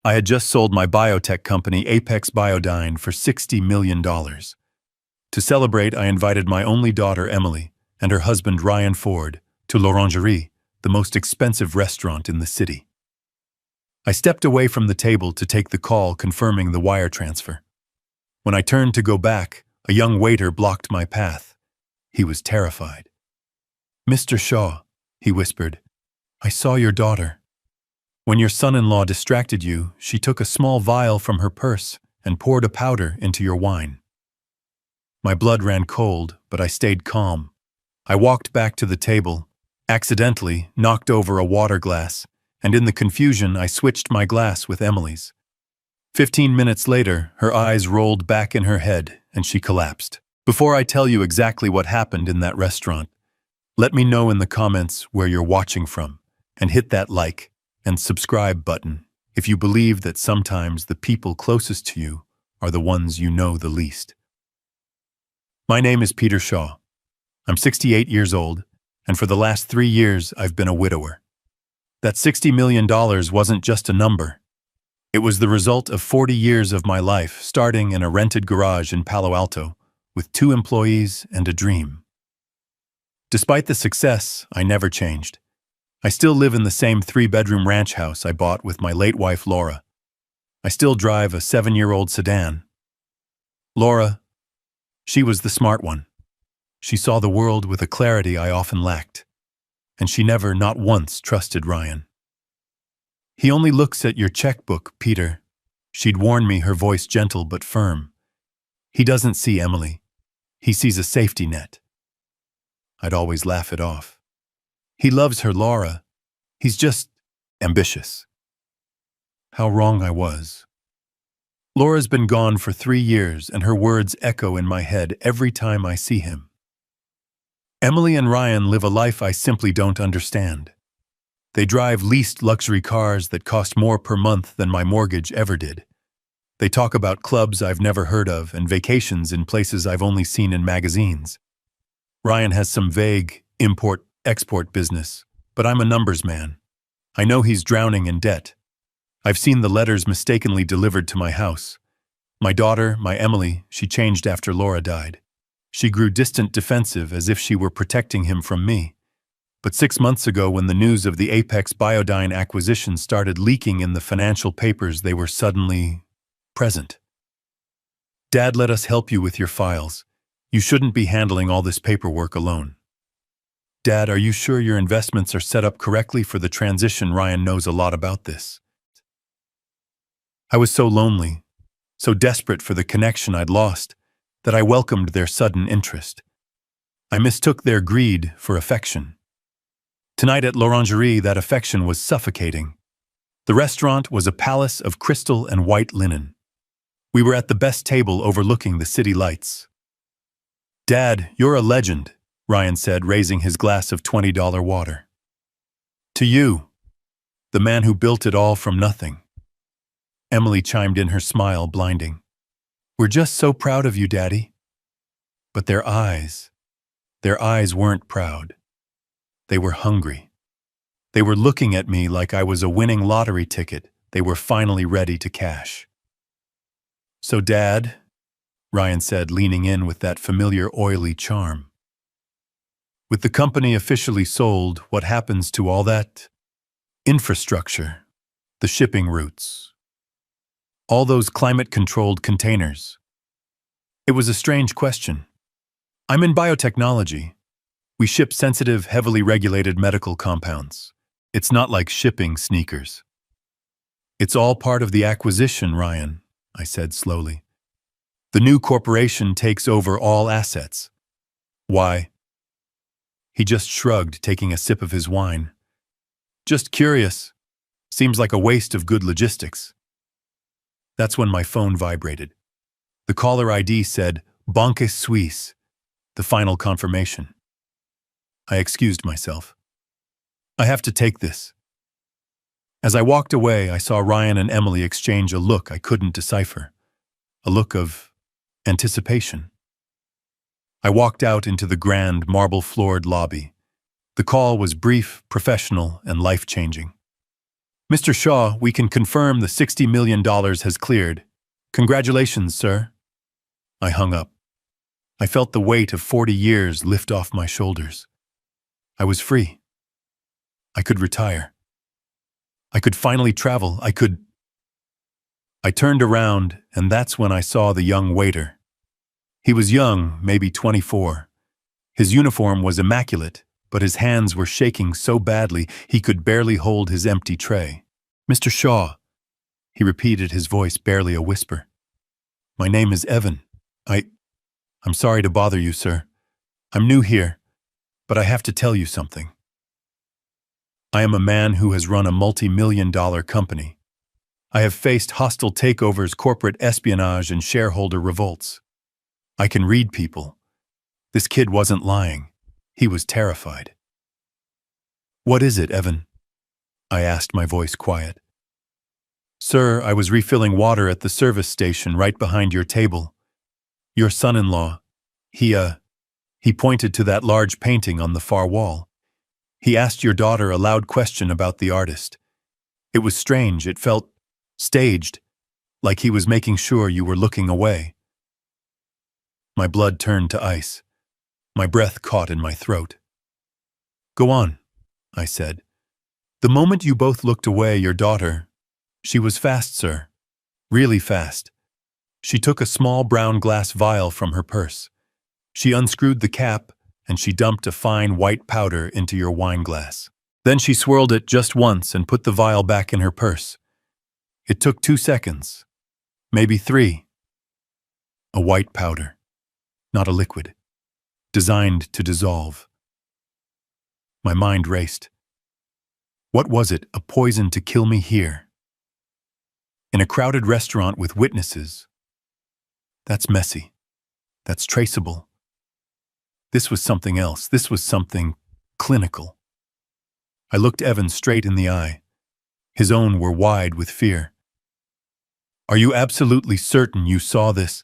I had just sold my biotech company, Apex Biodyne, for $60 million. To celebrate, I invited my only daughter, Emily, and her husband, Ryan Ford, to l'Orangerie, the most expensive restaurant in the city. I stepped away from the table to take the call confirming the wire transfer. When I turned to go back, a young waiter blocked my path. He was terrified. "Mr. Shaw," he whispered, "I saw your daughter. When your son-in-law distracted you, she took a small vial from her purse and poured a powder into your wine." My blood ran cold, but I stayed calm. I walked back to the table, accidentally knocked over a water glass, and in the confusion I switched my glass with Emily's. 15 minutes later, her eyes rolled back in her head and she collapsed. Before I tell you exactly what happened in that restaurant, let me know in the comments where you're watching from, and hit that like and subscribe button if you believe that sometimes the people closest to you are the ones you know the least. My name is Peter Shaw. I'm 68 years old, and for the last 3 years I've been a widower. That $60 million wasn't just a number. It was the result of 40 years of my life, starting in a rented garage in Palo Alto, with 2 employees and a dream. Despite the success, I never changed. I still live in the same 3-bedroom ranch house I bought with my late wife, Laura. I still drive a 7-year-old sedan. Laura, she was the smart one. She saw the world with a clarity I often lacked, and she never, not once, trusted Ryan. "He only looks at your checkbook, Peter," she'd warn me, her voice gentle but firm. "He doesn't see Emily. He sees a safety net." I'd always laugh it off. "He loves her, Laura. He's just ambitious." How wrong I was. Laura's been gone for 3 years, and her words echo in my head every time I see him. Emily and Ryan live a life I simply don't understand. They drive leased luxury cars that cost more per month than my mortgage ever did. They talk about clubs I've never heard of and vacations in places I've only seen in magazines. Ryan has some vague import-export business, but I'm a numbers man. I know he's drowning in debt. I've seen the letters mistakenly delivered to my house. My daughter, my Emily, she changed after Laura died. She grew distant, defensive, as if she were protecting him from me. But 6 months ago, when the news of the Apex Biodyne acquisition started leaking in the financial papers, they were suddenly present. "Dad, let us help you with your files. You shouldn't be handling all this paperwork alone." "Dad, are you sure your investments are set up correctly for the transition? Ryan knows a lot about this." I was so lonely, so desperate for the connection I'd lost, that I welcomed their sudden interest. I mistook their greed for affection. Tonight at l'Orangerie, that affection was suffocating. The restaurant was a palace of crystal and white linen. We were at the best table overlooking the city lights. "Dad, you're a legend," Ryan said, raising his glass of $20 water. "To you, the man who built it all from nothing." Emily chimed in, her smile blinding. "We're just so proud of you, Daddy." But their eyes weren't proud. They were hungry. They were looking at me like I was a winning lottery ticket they were finally ready to cash. "So, Dad," Ryan said, leaning in with that familiar oily charm, "with the company officially sold, what happens to all that infrastructure, the shipping routes, all those climate-controlled containers?" It was a strange question. I'm in biotechnology. We ship sensitive, heavily regulated medical compounds. It's not like shipping sneakers. "It's all part of the acquisition, Ryan," I said slowly. "The new corporation takes over all assets." "Why?" He just shrugged, taking a sip of his wine. "Just curious. Seems like a waste of good logistics." That's when my phone vibrated. The caller ID said, "Banque Suisse," the final confirmation. I excused myself. "I have to take this." As I walked away, I saw Ryan and Emily exchange a look I couldn't decipher. A look of anticipation. I walked out into the grand, marble-floored lobby. The call was brief, professional, and life-changing. Mr. Shaw, we can confirm the $60 million has cleared. Congratulations, sir. I hung up. I felt the weight of 40 years lift off my shoulders. I was free. I could retire. I could finally travel. I turned around, and that's when I saw the young waiter. He was young, maybe 24. His uniform was immaculate, but his hands were shaking so badly he could barely hold his empty tray. Mr. Shaw, he repeated, his voice barely a whisper. My name is Evan. I'm sorry to bother you, sir. I'm new here, but I have to tell you something. I am a man who has run a multi-million-dollar company. I have faced hostile takeovers, corporate espionage, and shareholder revolts. I can read people. This kid wasn't lying. He was terrified. What is it, Evan? I asked, my voice quiet. Sir, I was refilling water at the service station right behind your table. Your son-in-law, he pointed to that large painting on the far wall. He asked your daughter a loud question about the artist. It was strange. It felt staged, like he was making sure you were looking away. My blood turned to ice. My breath caught in my throat. Go on, I said. The moment you both looked away, your daughter, she was fast, sir. Really fast. She took a small brown glass vial from her purse. She unscrewed the cap, and she dumped a fine white powder into your wine glass. Then she swirled it just once and put the vial back in her purse. It took 2 seconds, maybe 3. A white powder, not a liquid, designed to dissolve. My mind raced. What was it, a poison to kill me here? In a crowded restaurant with witnesses. That's messy. That's traceable. This was something else. This was something clinical. I looked Evan straight in the eye. His own were wide with fear. Are you absolutely certain you saw this?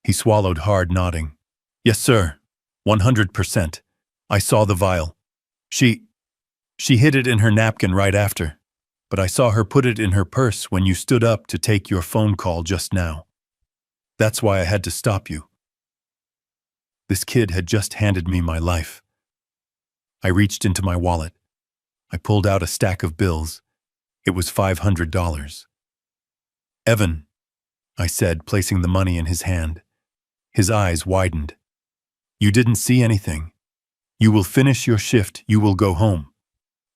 He swallowed hard, nodding. Yes, sir. 100%. I saw the vial. She hid it in her napkin right after, but I saw her put it in her purse when you stood up to take your phone call just now. That's why I had to stop you. This kid had just handed me my life. I reached into my wallet. I pulled out a stack of bills. It was $500. Evan, I said, placing the money in his hand. His eyes widened. You didn't see anything. You will finish your shift. You will go home.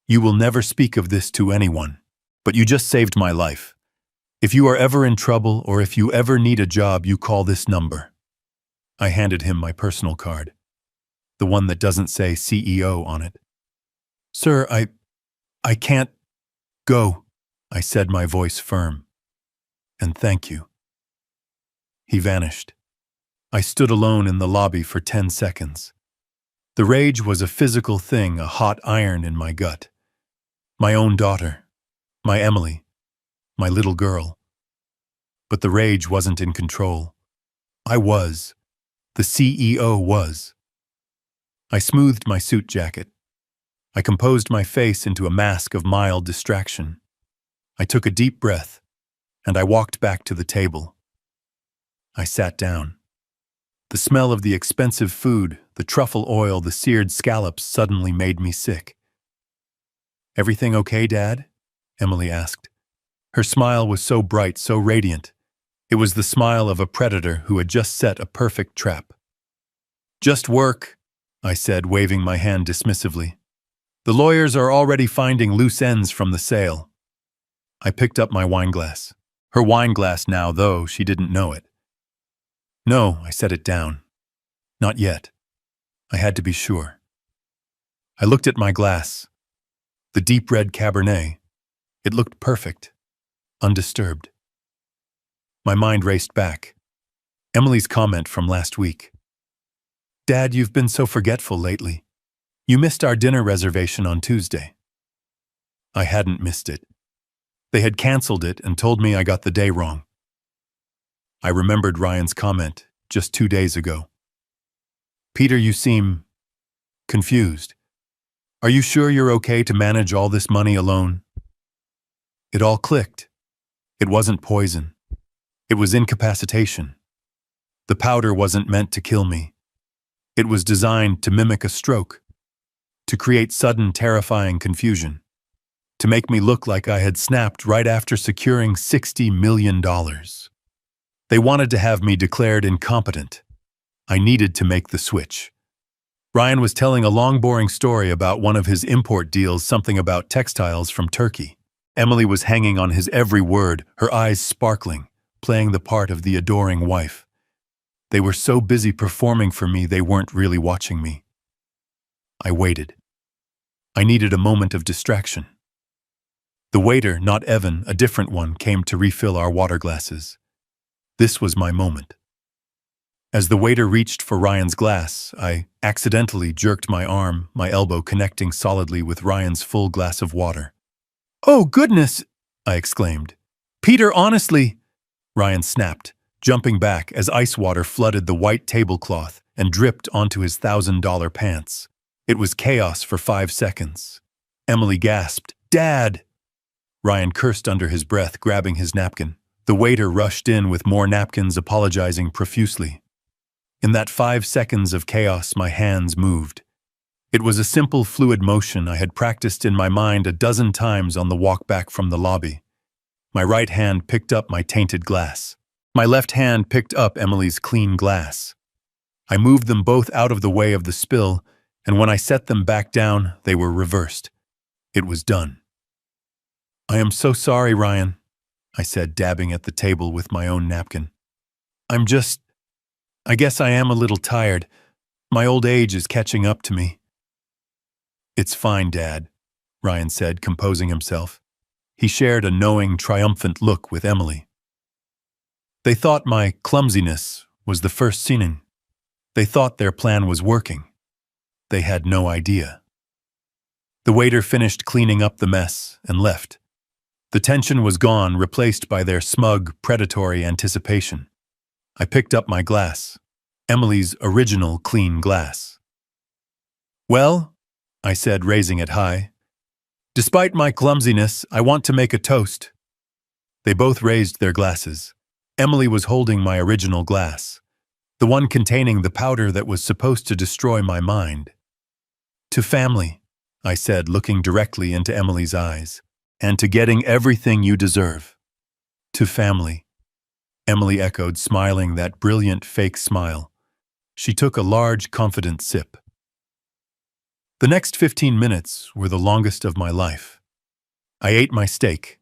You will never speak of this to anyone. But you just saved my life. If you are ever in trouble or if you ever need a job, you call this number. I handed him my personal card, the one that doesn't say CEO on it. Sir, I can't go, I said, my voice firm. And thank you. He vanished. I stood alone in the lobby for 10 seconds. The rage was a physical thing, a hot iron in my gut. My own daughter, my Emily, my little girl. But the rage wasn't in control. I was. The CEO was. I smoothed my suit jacket. I composed my face into a mask of mild distraction. I took a deep breath, and I walked back to the table. I sat down. The smell of the expensive food, the truffle oil, the seared scallops suddenly made me sick. Everything okay, Dad? Emily asked. Her smile was so bright, so radiant. It was the smile of a predator who had just set a perfect trap. Just work, I said, waving my hand dismissively. The lawyers are already finding loose ends from the sale. I picked up my wineglass. Her wineglass now, though she didn't know it. No, I set it down. Not yet. I had to be sure. I looked at my glass. The deep red Cabernet. It looked perfect, undisturbed. My mind raced back. Emily's comment from last week. Dad, you've been so forgetful lately. You missed our dinner reservation on Tuesday. I hadn't missed it. They had canceled it and told me I got the day wrong. I remembered Ryan's comment just 2 days ago. Peter, you seem confused. Are you sure you're okay to manage all this money alone? It all clicked. It wasn't poison. It was incapacitation. The powder wasn't meant to kill me. It was designed to mimic a stroke, to create sudden, terrifying confusion, to make me look like I had snapped right after securing $60 million. They wanted to have me declared incompetent. I needed to make the switch. Ryan was telling a long, boring story about one of his import deals, something about textiles from Turkey. Emily was hanging on his every word, her eyes sparkling, playing the part of the adoring wife. They were so busy performing for me they weren't really watching me. I waited. I needed a moment of distraction. The waiter, not Evan, a different one, came to refill our water glasses. This was my moment. As the waiter reached for Ryan's glass, I accidentally jerked my arm, my elbow connecting solidly with Ryan's full glass of water. "Oh, goodness!" I exclaimed. "Peter, honestly!" Ryan snapped, jumping back as ice water flooded the white tablecloth and dripped onto his $1,000 pants. It was chaos for 5 seconds. Emily gasped, "Dad!" Ryan cursed under his breath, grabbing his napkin. The waiter rushed in with more napkins, apologizing profusely. In that 5 seconds of chaos, my hands moved. It was a simple, fluid motion I had practiced in my mind a dozen times on the walk back from the lobby. My right hand picked up my tainted glass. My left hand picked up Emily's clean glass. I moved them both out of the way of the spill, and when I set them back down, they were reversed. It was done. "I am so sorry, Ryan," I said, dabbing at the table with my own napkin. I guess I am a little tired. My old age is catching up to me." "It's fine, Dad," Ryan said, composing himself. He shared a knowing, triumphant look with Emily. They thought my clumsiness was the first sinning. They thought their plan was working. They had no idea. The waiter finished cleaning up the mess and left. The tension was gone, replaced by their smug, predatory anticipation. I picked up my glass, Emily's original clean glass. "Well," I said, raising it high, "despite my clumsiness, I want to make a toast." They both raised their glasses. Emily was holding my original glass, the one containing the powder that was supposed to destroy my mind. "To family," I said, looking directly into Emily's eyes, "and to getting everything you deserve." "To family," Emily echoed, smiling that brilliant fake smile. She took a large, confident sip. The next 15 minutes were the longest of my life. I ate my steak,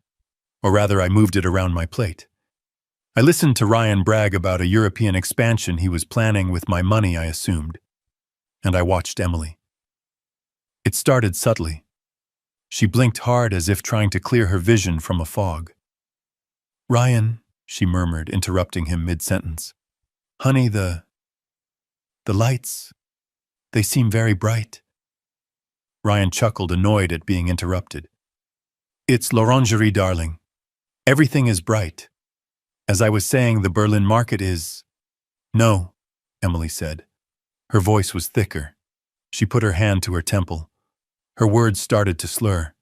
or rather I moved it around my plate. I listened to Ryan brag about a European expansion he was planning with my money, I assumed. And I watched Emily. It started subtly. She blinked hard as if trying to clear her vision from a fog. "Ryan," she murmured, interrupting him mid-sentence. "Honey, the lights, they seem very bright." Ryan chuckled, annoyed at being interrupted. "It's l'orangerie, darling. Everything is bright. As I was saying, the Berlin market is—" "No," Emily said. Her voice was thicker. She put her hand to her temple. Her words started to slur.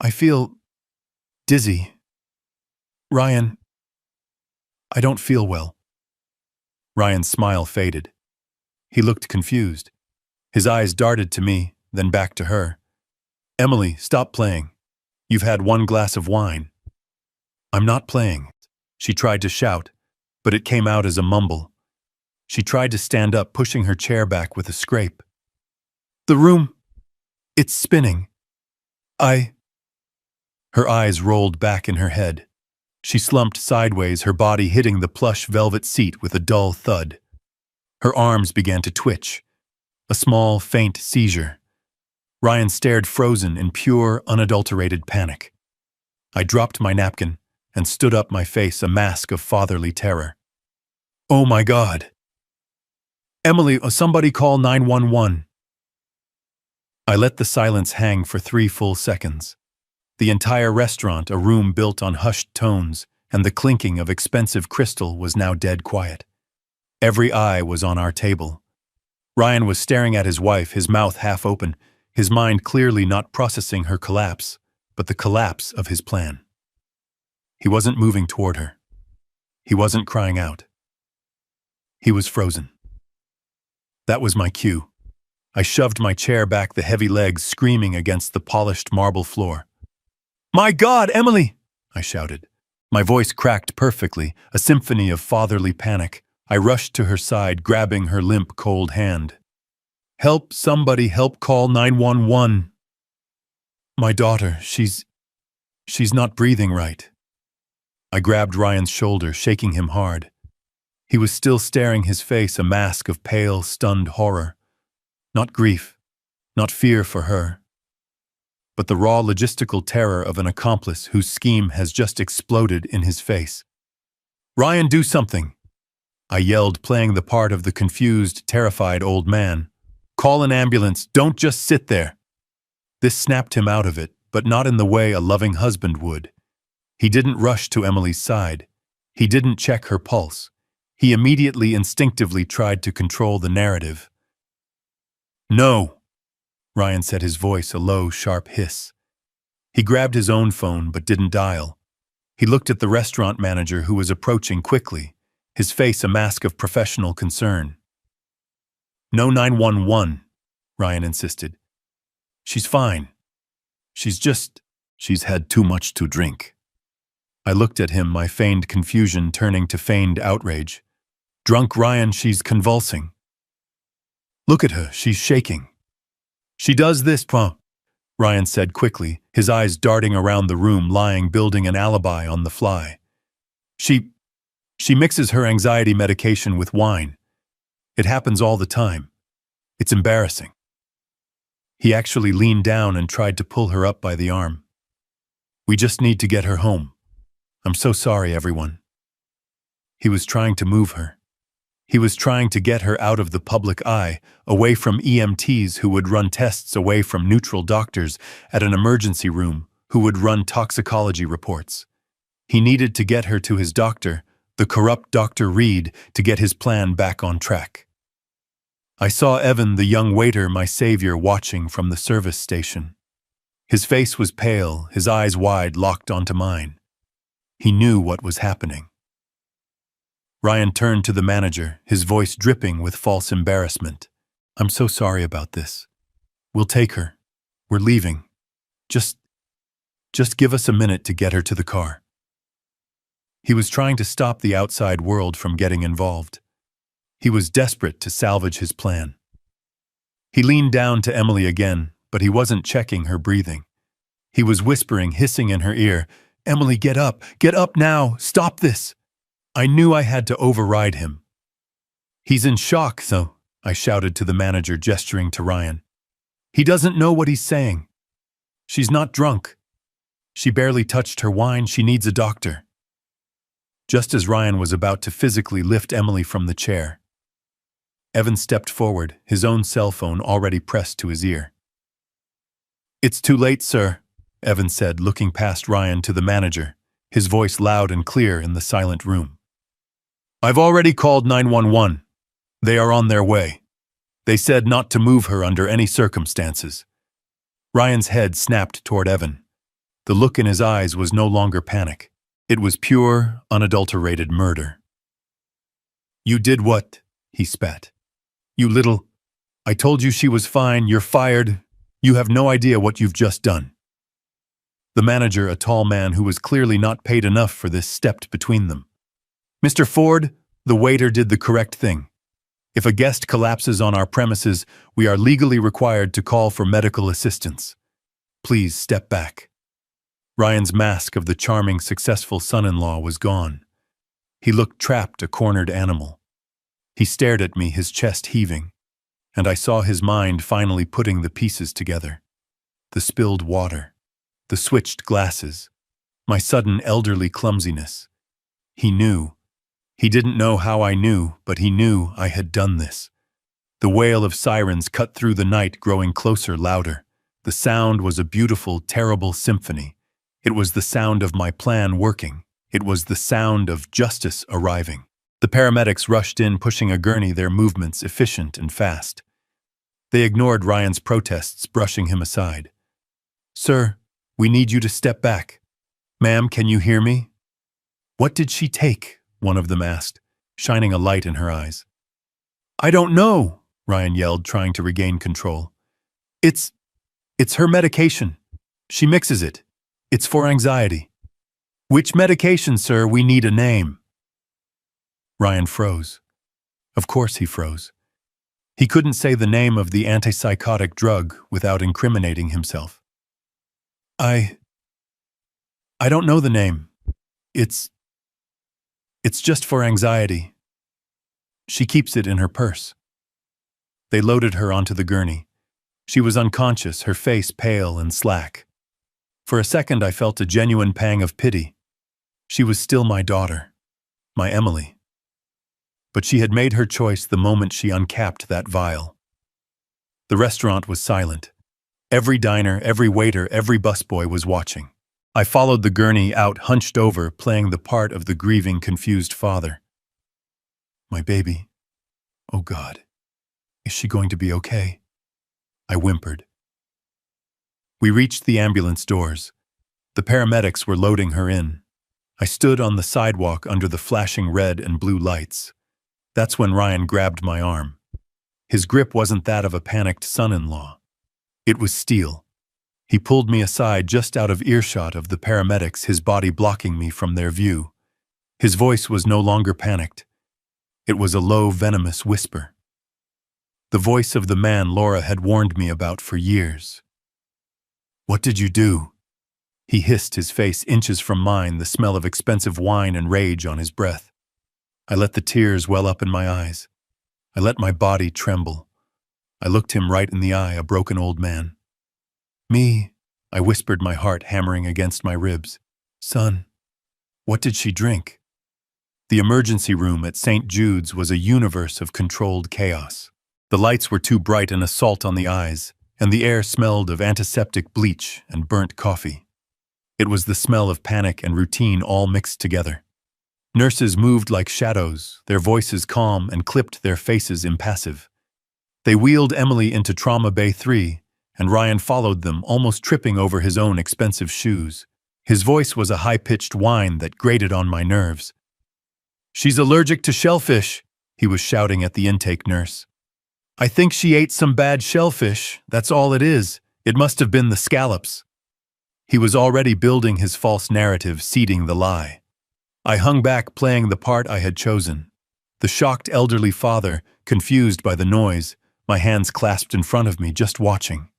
"I feel dizzy. Ryan, I don't feel well." Ryan's smile faded. He looked confused. His eyes darted to me, then back to her. "Emily, stop playing. You've had one glass of wine." "I'm not playing." She tried to shout, but it came out as a mumble. She tried to stand up, pushing her chair back with a scrape. "The room, it's spinning. Her eyes rolled back in her head. She slumped sideways, her body hitting the plush velvet seat with a dull thud. Her arms began to twitch. A small, faint seizure. Ryan stared, frozen in pure, unadulterated panic. I dropped my napkin and stood up, my face a mask of fatherly terror. "Oh my God! Emily, somebody call 911. I let the silence hang for 3 full seconds. The entire restaurant, a room built on hushed tones, and the clinking of expensive crystal was now dead quiet. Every eye was on our table. Ryan was staring at his wife, his mouth half open, his mind clearly not processing her collapse. but the collapse of his plan. He wasn't moving toward her. He wasn't crying out. He was frozen. That was my cue. I shoved my chair back, the heavy legs screaming against the polished marble floor. "My God, Emily!" I shouted. My voice cracked perfectly, a symphony of fatherly panic. I rushed to her side, grabbing her limp, cold hand. "Help, somebody, help, call 911. My daughter, she's not breathing right." I grabbed Ryan's shoulder, shaking him hard. He was still staring, his face a mask of pale, stunned horror. Not grief, not fear for her, but the raw logistical terror of an accomplice whose scheme has just exploded in his face. "Ryan, do something!" I yelled, playing the part of the confused, terrified old man. "Call an ambulance, don't just sit there." This snapped him out of it, but not in the way a loving husband would. He didn't rush to Emily's side. He didn't check her pulse. He immediately, instinctively tried to control the narrative. "No," Ryan said, his voice a low, sharp hiss. He grabbed his own phone but didn't dial. He looked at the restaurant manager who was approaching quickly, his face a mask of professional concern. "No 911, Ryan insisted. "She's fine. She's had too much to drink." I looked at him, my feigned confusion turning to feigned outrage. "Drunk, Ryan, she's convulsing. Look at her, she's shaking." "She does this, Ryan said quickly, his eyes darting around the room, lying, building an alibi on the fly. She mixes her anxiety medication with wine. It happens all the time. It's embarrassing." He actually leaned down and tried to pull her up by the arm. "We just need to get her home. I'm so sorry, everyone." He was trying to move her. He was trying to get her out of the public eye, away from EMTs who would run tests, away from neutral doctors at an emergency room who would run toxicology reports. He needed to get her to his doctor, the corrupt Dr. Reed, to get his plan back on track. I saw Evan, the young waiter, my savior, watching from the service station. His face was pale, his eyes wide, locked onto mine. He knew what was happening. Ryan turned to the manager, his voice dripping with false embarrassment. "I'm so sorry about this. We'll take her. We're leaving. Just give us a minute to get her to the car." He was trying to stop the outside world from getting involved. He was desperate to salvage his plan. He leaned down to Emily again, but he wasn't checking her breathing. He was whispering, hissing in her ear, "Emily, get up now, stop this." I knew I had to override him. "He's in shock, though," I shouted to the manager, gesturing to Ryan. "He doesn't know what he's saying. She's not drunk. She barely touched her wine, she needs a doctor." Just as Ryan was about to physically lift Emily from the chair, Evan stepped forward, his own cell phone already pressed to his ear. "It's too late, sir," Evan said, looking past Ryan to the manager, his voice loud and clear in the silent room. "I've already called 911. They are on their way. They said not to move her under any circumstances." Ryan's head snapped toward Evan. The look in his eyes was no longer panic. It was pure, unadulterated murder. "You did what?" he spat. "You little... I told you she was fine, you're fired. You have no idea what you've just done." The manager, a tall man who was clearly not paid enough for this, stepped between them. "Mr. Ford, the waiter did the correct thing. If a guest collapses on our premises, we are legally required to call for medical assistance. Please step back." Ryan's mask of the charming, successful son-in-law was gone. He looked trapped, a cornered animal. He stared at me, his chest heaving, and I saw his mind finally putting the pieces together. The spilled water, the switched glasses, my sudden elderly clumsiness. He knew. He didn't know how I knew, but he knew I had done this. The wail of sirens cut through the night, growing closer, louder. The sound was a beautiful, terrible symphony. It was the sound of my plan working. It was the sound of justice arriving. The paramedics rushed in, pushing a gurney, their movements efficient and fast. They ignored Ryan's protests, brushing him aside. "Sir, We need you to step back. Ma'am, can you hear me? What did she take? One of them asked, shining a light in her eyes. I don't know, Ryan yelled, trying to regain control. It's her medication. She mixes it. It's for anxiety. Which medication, sir? We need a name. Ryan froze. Of course he froze. He couldn't say the name of the antipsychotic drug without incriminating himself. I don't know the name. It's just for anxiety. She keeps it in her purse. They loaded her onto the gurney. She was unconscious, her face pale and slack. For a second I felt a genuine pang of pity. She was still my daughter, my Emily. But she had made her choice the moment she uncapped that vial. The restaurant was silent. Every diner, every waiter, every busboy was watching. I followed the gurney out, hunched over, playing the part of the grieving, confused father. My baby. Oh God. Is she going to be okay? I whimpered. We reached the ambulance doors. The paramedics were loading her in. I stood on the sidewalk under the flashing red and blue lights. That's when Ryan grabbed my arm. His grip wasn't that of a panicked son-in-law. It was steel. He pulled me aside just out of earshot of the paramedics, his body blocking me from their view. His voice was no longer panicked. It was a low, venomous whisper. The voice of the man Laura had warned me about for years. What did you do? He hissed, his face inches from mine, the smell of expensive wine and rage on his breath. I let the tears well up in my eyes. I let my body tremble. I looked him right in the eye, a broken old man. Me, I whispered, my heart hammering against my ribs. Son, what did she drink? The emergency room at St. Jude's was a universe of controlled chaos. The lights were too bright, an assault on the eyes, and the air smelled of antiseptic bleach and burnt coffee. It was the smell of panic and routine all mixed together. Nurses moved like shadows, their voices calm and clipped, their faces impassive. They wheeled Emily into Trauma Bay 3, and Ryan followed them, almost tripping over his own expensive shoes. His voice was a high-pitched whine that grated on my nerves. She's allergic to shellfish, he was shouting at the intake nurse. I think she ate some bad shellfish, that's all it is. It must have been the scallops. He was already building his false narrative, seeding the lie. I hung back, playing the part I had chosen. The shocked elderly father, confused by the noise, my hands clasped in front of me, just watching.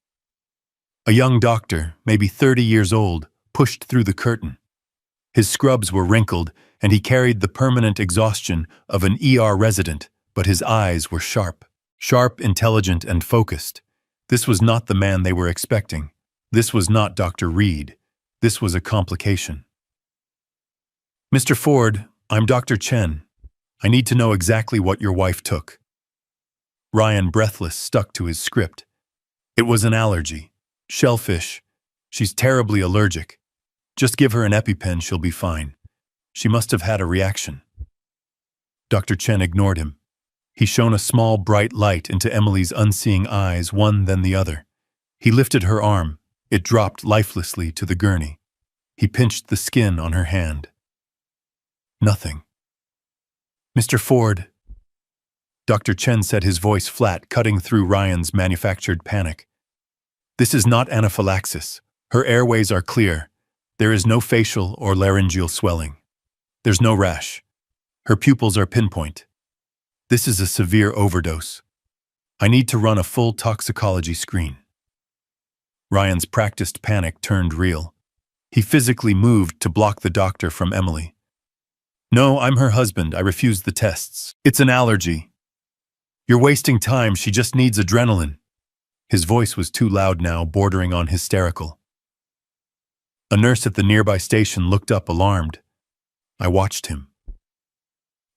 A young doctor, maybe 30 years old, pushed through the curtain. His scrubs were wrinkled, and he carried the permanent exhaustion of an ER resident, but his eyes were sharp. Sharp, intelligent, and focused. This was not the man they were expecting. This was not Dr. Reed. This was a complication. Mr. Ford, I'm Dr. Chen. I need to know exactly what your wife took. Ryan, breathless, stuck to his script. It was an allergy. Shellfish. She's terribly allergic. Just give her an EpiPen, she'll be fine. She must have had a reaction. Dr. Chen ignored him. He shone a small, bright light into Emily's unseeing eyes, one then the other. He lifted her arm. It dropped lifelessly to the gurney. He pinched the skin on her hand. Nothing. Mr. Ford. Dr. Chen said, his voice flat, cutting through Ryan's manufactured panic. This is not anaphylaxis. Her airways are clear. There is no facial or laryngeal swelling. There's no rash. Her pupils are pinpoint. This is a severe overdose. I need to run a full toxicology screen. Ryan's practiced panic turned real. He physically moved to block the doctor from Emily. No, I'm her husband. I refuse the tests. It's an allergy. You're wasting time. She just needs adrenaline. His voice was too loud now, bordering on hysterical. A nurse at the nearby station looked up, alarmed. I watched him.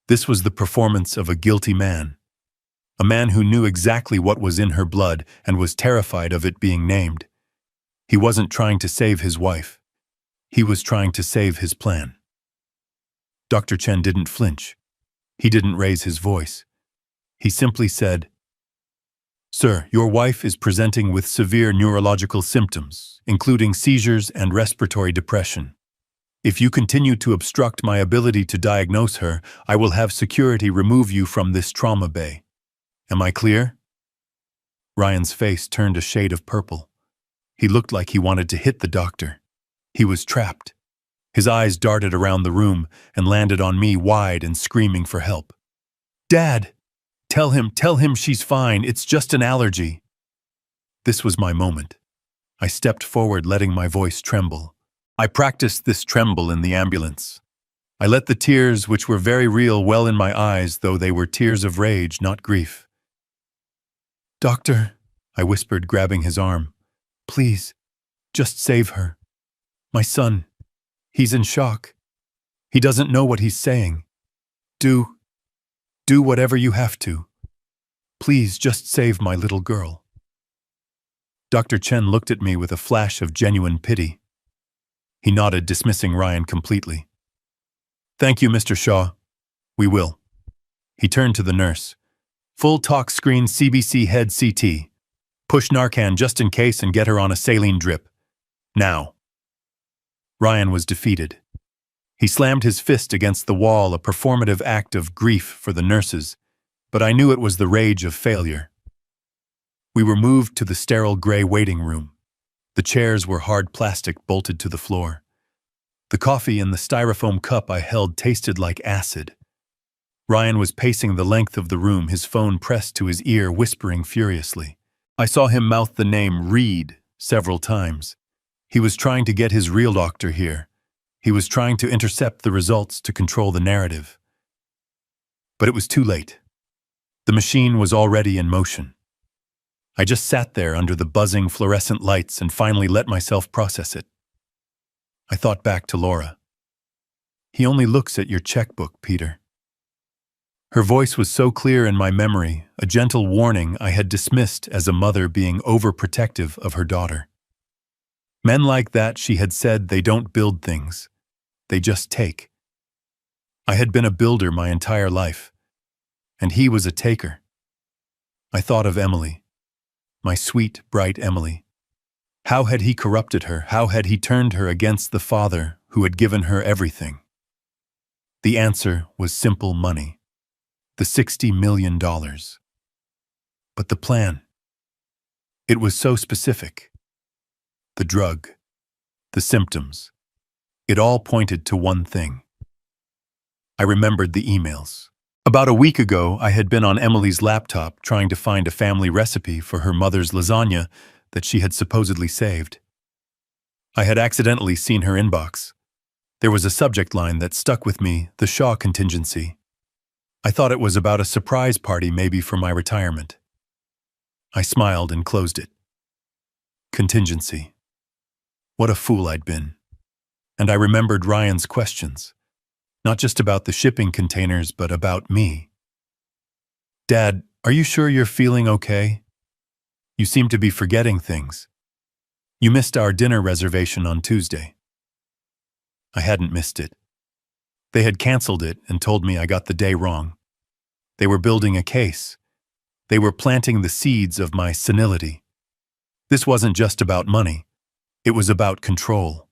This was the performance of a guilty man. A man who knew exactly what was in her blood and was terrified of it being named. He wasn't trying to save his wife. He was trying to save his plan. Dr. Chen didn't flinch. He didn't raise his voice. He simply said, Sir, your wife is presenting with severe neurological symptoms, including seizures and respiratory depression. If you continue to obstruct my ability to diagnose her, I will have security remove you from this trauma bay. Am I clear?" Ryan's face turned a shade of purple. He looked like he wanted to hit the doctor. He was trapped. His eyes darted around the room and landed on me wide and screaming for help. "Dad! Tell him she's fine, it's just an allergy." This was my moment. I stepped forward, letting my voice tremble. I practiced this tremble in the ambulance. I let the tears, which were very real, well in my eyes, though they were tears of rage, not grief. "Doctor," I whispered, grabbing his arm, "please, just save her. My son, he's in shock. He doesn't know what he's saying. Do whatever you have to. Please, just save my little girl." Dr. Chen looked at me with a flash of genuine pity. He nodded, dismissing Ryan completely. "Thank you, Mr. Shaw. We will." He turned to the nurse. "Full talk screen CBC head CT. Push Narcan just in case and get her on a saline drip. Now." Ryan was defeated. He slammed his fist against the wall, a performative act of grief for the nurses, but I knew it was the rage of failure. We were moved to the sterile gray waiting room. The chairs were hard plastic bolted to the floor. The coffee in the styrofoam cup I held tasted like acid. Ryan was pacing the length of the room, his phone pressed to his ear, whispering furiously. I saw him mouth the name Reed several times. He was trying to get his real doctor here. He was trying to intercept the results to control the narrative. But it was too late. The machine was already in motion. I just sat there under the buzzing fluorescent lights and finally let myself process it. I thought back to Laura. "He only looks at your checkbook, Peter." Her voice was so clear in my memory, a gentle warning I had dismissed as a mother being overprotective of her daughter. Men like that, she had said, they don't build things. They just take. I had been a builder my entire life, and he was a taker. I thought of Emily, my sweet, bright Emily. How had he corrupted her? How had he turned her against the father who had given her everything? The answer was simple: money. The $60 million. But the plan, it was so specific. The drug, the symptoms, it all pointed to one thing. I remembered the emails. About a week ago, I had been on Emily's laptop trying to find a family recipe for her mother's lasagna that she had supposedly saved. I had accidentally seen her inbox. There was a subject line that stuck with me: the Shaw contingency. I thought it was about a surprise party, maybe for my retirement. I smiled and closed it. Contingency. What a fool I'd been. And I remembered Ryan's questions. Not just about the shipping containers, but about me. "Dad, are you sure you're feeling okay? You seem to be forgetting things. You missed our dinner reservation on Tuesday." I hadn't missed it. They had canceled it and told me I got the day wrong. They were building a case. They were planting the seeds of my senility. This wasn't just about money. It was about control.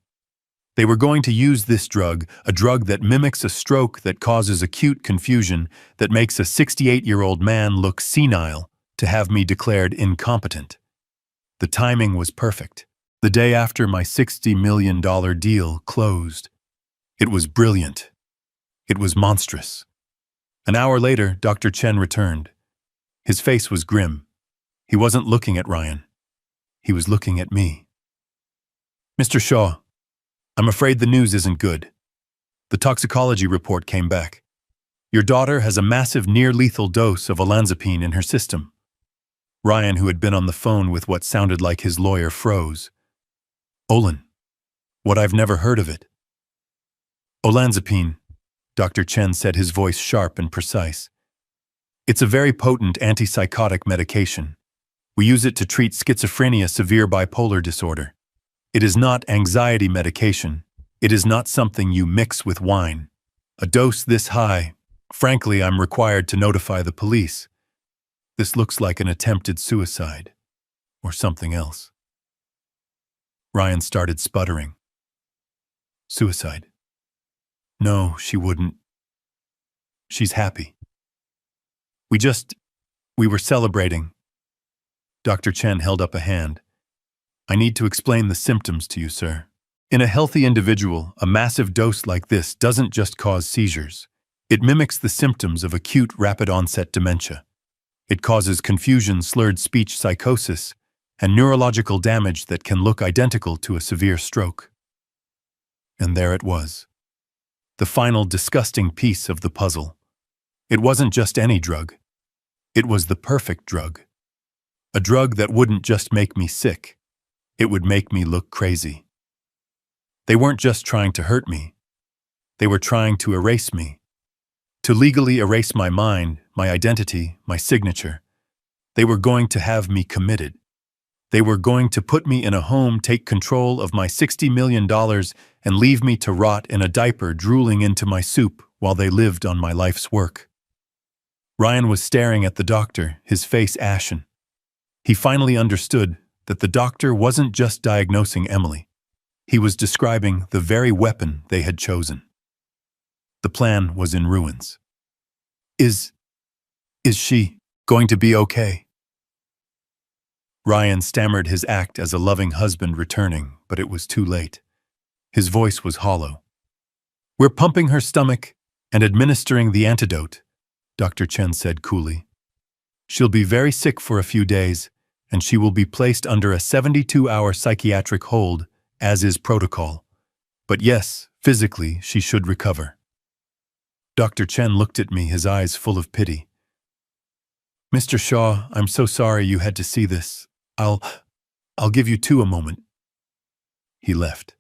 They were going to use this drug, a drug that mimics a stroke, that causes acute confusion, that makes a 68-year-old man look senile, to have me declared incompetent. The timing was perfect. The day after my $60 million deal closed. It was brilliant. It was monstrous. An hour later, Dr. Chen returned. His face was grim. He wasn't looking at Ryan. He was looking at me. "Mr. Shaw, I'm afraid the news isn't good. The toxicology report came back. Your daughter has a massive near-lethal dose of olanzapine in her system." Ryan, who had been on the phone with what sounded like his lawyer, froze. "Olan? What? I've never heard of it." "Olanzapine," Dr. Chen said, his voice sharp and precise. "It's a very potent antipsychotic medication. We use it to treat schizophrenia, severe bipolar disorder. It is not anxiety medication. It is not something you mix with wine. A dose this high, frankly, I'm required to notify the police. This looks like an attempted suicide, or something else. Ryan started sputtering. Suicide? No, she wouldn't. She's happy. We were celebrating. Dr. Chen held up a hand. I need to explain the symptoms to you, sir. In a healthy individual, a massive dose like this doesn't just cause seizures. It mimics the symptoms of acute rapid-onset dementia. It causes confusion, slurred speech, psychosis, and neurological damage that can look identical to a severe stroke. And there it was. The final disgusting piece of the puzzle. It wasn't just any drug. It was the perfect drug. A drug that wouldn't just make me sick. It would make me look crazy. They weren't just trying to hurt me. They were trying to erase me. To legally erase my mind, my identity, my signature. They were going to have me committed. They were going to put me in a home, take control of my $60 million, and leave me to rot in a diaper drooling into my soup while they lived on my life's work. Ryan was staring at the doctor, his face ashen. He finally understood that the doctor wasn't just diagnosing Emily. He was describing the very weapon they had chosen. The plan was in ruins. Is she going to be okay? Ryan stammered his act as a loving husband returning, but it was too late. His voice was hollow. We're pumping her stomach and administering the antidote, Dr. Chen said coolly. She'll be very sick for a few days, and she will be placed under a 72-hour psychiatric hold, as is protocol. But yes, physically, she should recover. Dr. Chen looked at me, his eyes full of pity. Mr. Shaw, I'm so sorry you had to see this. I'll give you two a moment. He left.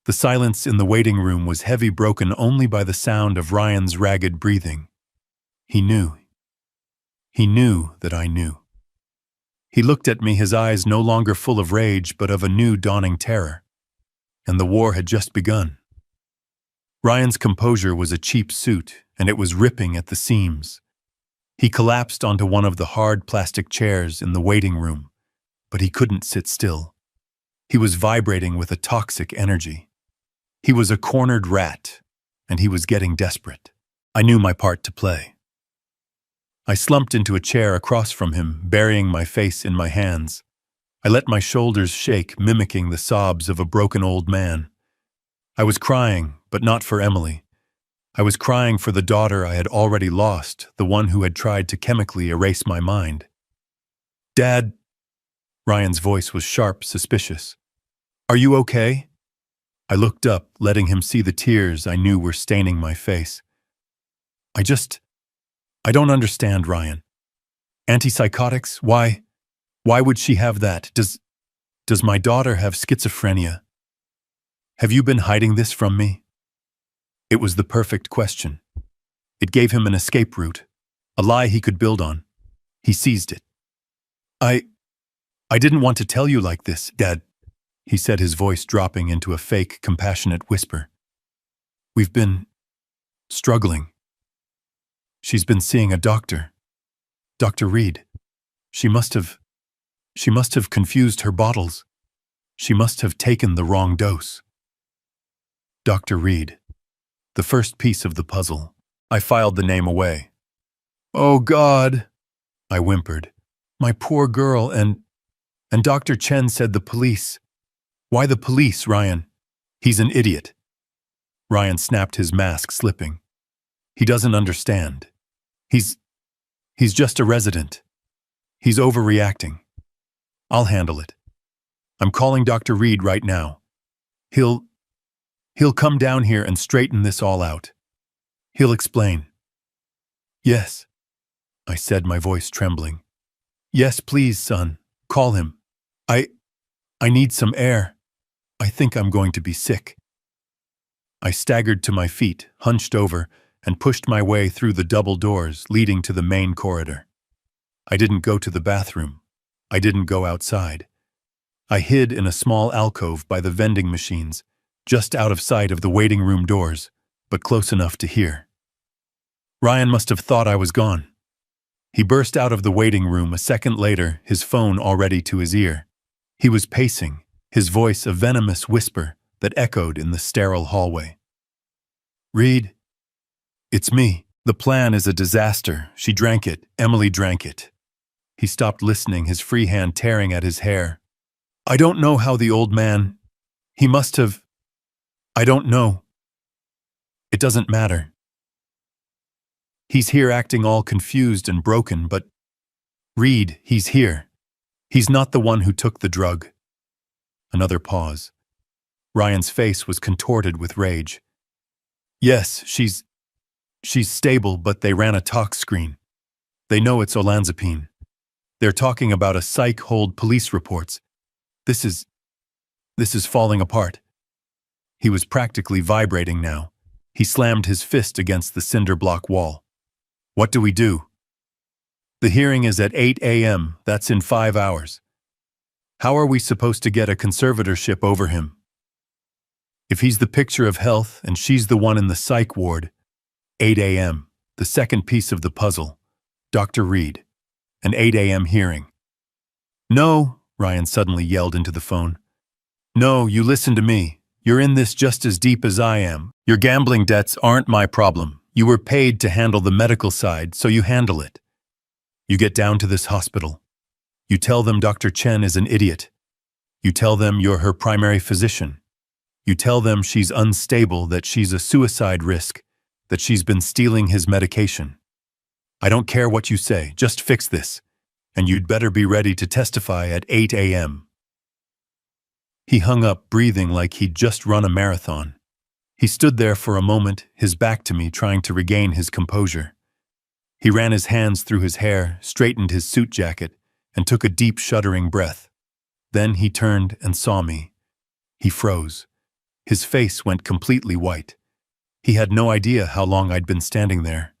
The silence in the waiting room was heavy, broken only by the sound of Ryan's ragged breathing. He knew. He knew that I knew. He looked at me, his eyes no longer full of rage, but of a new dawning terror. And the war had just begun. Ryan's composure was a cheap suit, and it was ripping at the seams. He collapsed onto one of the hard plastic chairs in the waiting room, but he couldn't sit still. He was vibrating with a toxic energy. He was a cornered rat, and he was getting desperate. I knew my part to play. I slumped into a chair across from him, burying my face in my hands. I let my shoulders shake, mimicking the sobs of a broken old man. I was crying, but not for Emily. I was crying for the daughter I had already lost, the one who had tried to chemically erase my mind. Dad, Ryan's voice was sharp, suspicious. Are you okay? I looked up, letting him see the tears I knew were staining my face. I don't understand, Ryan. Antipsychotics? Why would she have that? Does my daughter have schizophrenia? Have you been hiding this from me? It was the perfect question. It gave him an escape route, a lie he could build on. He seized it. I didn't want to tell you like this, Dad, he said, his voice dropping into a fake, compassionate whisper. We've been struggling. She's been seeing a doctor. Dr. Reed. She must have confused her bottles. She must have taken the wrong dose. Dr. Reed. The first piece of the puzzle. I filed the name away. Oh, God, I whimpered. My poor girl, and Dr. Chen said the police. Why the police, Ryan? He's an idiot. Ryan snapped, his mask slipping. He doesn't understand. He's just a resident. He's overreacting. I'll handle it. I'm calling Dr. Reed right now. He'll come down here and straighten this all out. He'll explain. Yes, I said, my voice trembling. Yes, please, son. Call him. I need some air. I think I'm going to be sick. I staggered to my feet, hunched over, and pushed my way through the double doors leading to the main corridor. I didn't go to the bathroom. I didn't go outside. I hid in a small alcove by the vending machines, just out of sight of the waiting room doors, but close enough to hear. Ryan must have thought I was gone. He burst out of the waiting room a second later, his phone already to his ear. He was pacing, his voice a venomous whisper that echoed in the sterile hallway. "Reed, it's me. The plan is a disaster. She drank it. Emily drank it." He stopped listening, his free hand tearing at his hair. "I don't know how the old man... He must have... I don't know. It doesn't matter. He's here acting all confused and broken, but... Reed, he's here. He's not the one who took the drug." Another pause. Ryan's face was contorted with rage. "Yes, she's stable, but they ran a tox screen. They know it's olanzapine. They're talking about a psych hold, police reports. This is falling apart." He was practically vibrating now. He slammed his fist against the cinder block wall. "What do we do?" "The hearing is at 8 a.m. That's in 5 hours. How are we supposed to get a conservatorship over him? If he's the picture of health and she's the one in the psych ward, 8 a.m., the second piece of the puzzle. Dr. Reed, an 8 a.m. hearing." "No," Ryan suddenly yelled into the phone. "No, you listen to me. You're in this just as deep as I am. Your gambling debts aren't my problem. You were paid to handle the medical side, so you handle it. You get down to this hospital. You tell them Dr. Chen is an idiot. You tell them you're her primary physician. You tell them she's unstable, that she's a suicide risk, that she's been stealing his medication. I don't care what you say, just fix this. And you'd better be ready to testify at 8 a.m. He hung up, breathing like he'd just run a marathon. He stood there for a moment, his back to me, trying to regain his composure. He ran his hands through his hair, straightened his suit jacket, and took a deep, shuddering breath. Then he turned and saw me. He froze. His face went completely white. He had no idea how long I'd been standing there.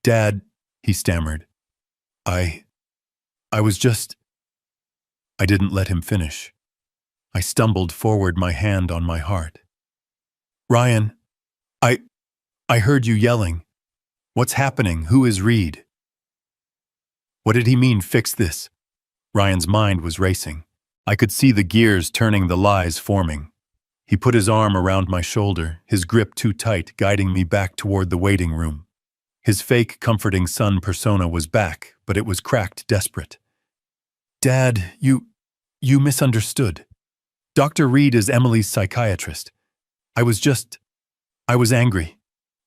"Dad," he stammered. I was just... I didn't let him finish. I stumbled forward, my hand on my heart. "Ryan, I heard you yelling. What's happening? Who is Reed?" What did he mean, fix this? Ryan's mind was racing. I could see the gears turning, the lies forming. He put his arm around my shoulder, his grip too tight, guiding me back toward the waiting room. His fake, comforting son persona was back, but it was cracked, desperate. "Dad, you misunderstood. Dr. Reed is Emily's psychiatrist. I was angry.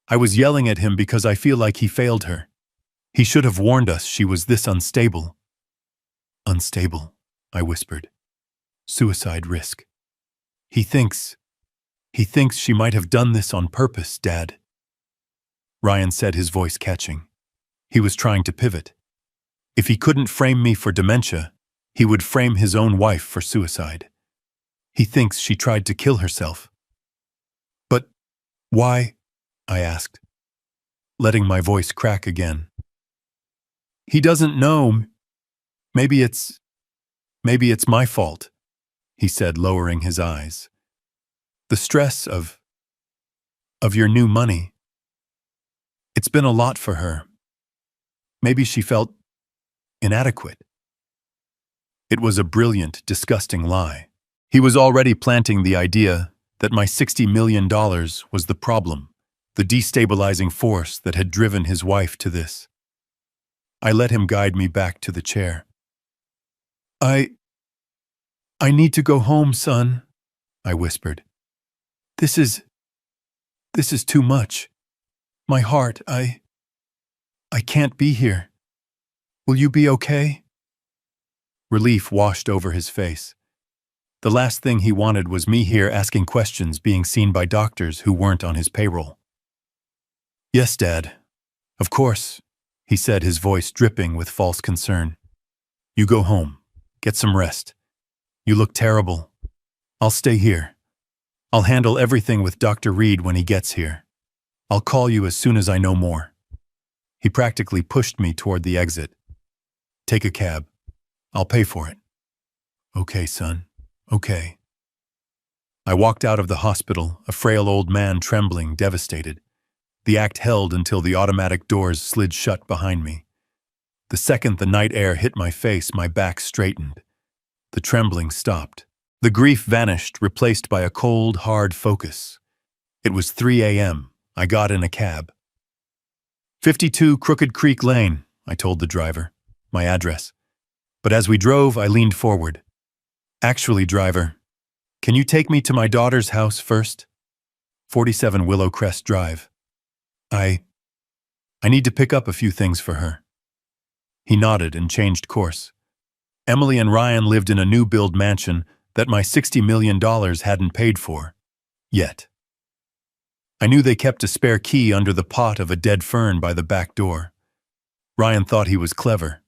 I was yelling at him because I feel like he failed her. He should have warned us she was this unstable." "Unstable," I whispered. "Suicide risk. He thinks she might have done this on purpose, Dad." Ryan said, his voice catching. He was trying to pivot. If he couldn't frame me for dementia, he would frame his own wife for suicide. He thinks she tried to kill herself. "But why?" I asked, letting my voice crack again. "He doesn't know. Maybe it's my fault," he said, lowering his eyes. "The stress of your new money. It's been a lot for her. Maybe she felt inadequate." It was a brilliant, disgusting lie. He was already planting the idea that my $60 million was the problem, the destabilizing force that had driven his wife to this. I let him guide me back to the chair. I need to go home, son," I whispered. This is too much. My heart, I can't be here. Will you be okay?" Relief washed over his face. The last thing he wanted was me here asking questions, being seen by doctors who weren't on his payroll. "Yes, Dad. Of course," he said, his voice dripping with false concern. "You go home. Get some rest. You look terrible. I'll stay here. I'll handle everything with Dr. Reed when he gets here. I'll call you as soon as I know more." He practically pushed me toward the exit. "Take a cab. I'll pay for it." "Okay, son. Okay." I walked out of the hospital, a frail old man trembling, devastated. The act held until the automatic doors slid shut behind me. The second the night air hit my face, my back straightened. The trembling stopped. The grief vanished, replaced by a cold, hard focus. It was 3 a.m. I got in a cab. 52 Crooked Creek Lane, I told the driver, my address. But as we drove, I leaned forward. Actually, driver, can you take me to my daughter's house first? 47 Willow Crest Drive. I need to pick up a few things for her. He nodded and changed course. Emily and Ryan lived in a new-build mansion that my $60 million hadn't paid for. Yet. I knew they kept a spare key under the pot of a dead fern by the back door. Ryan thought he was clever.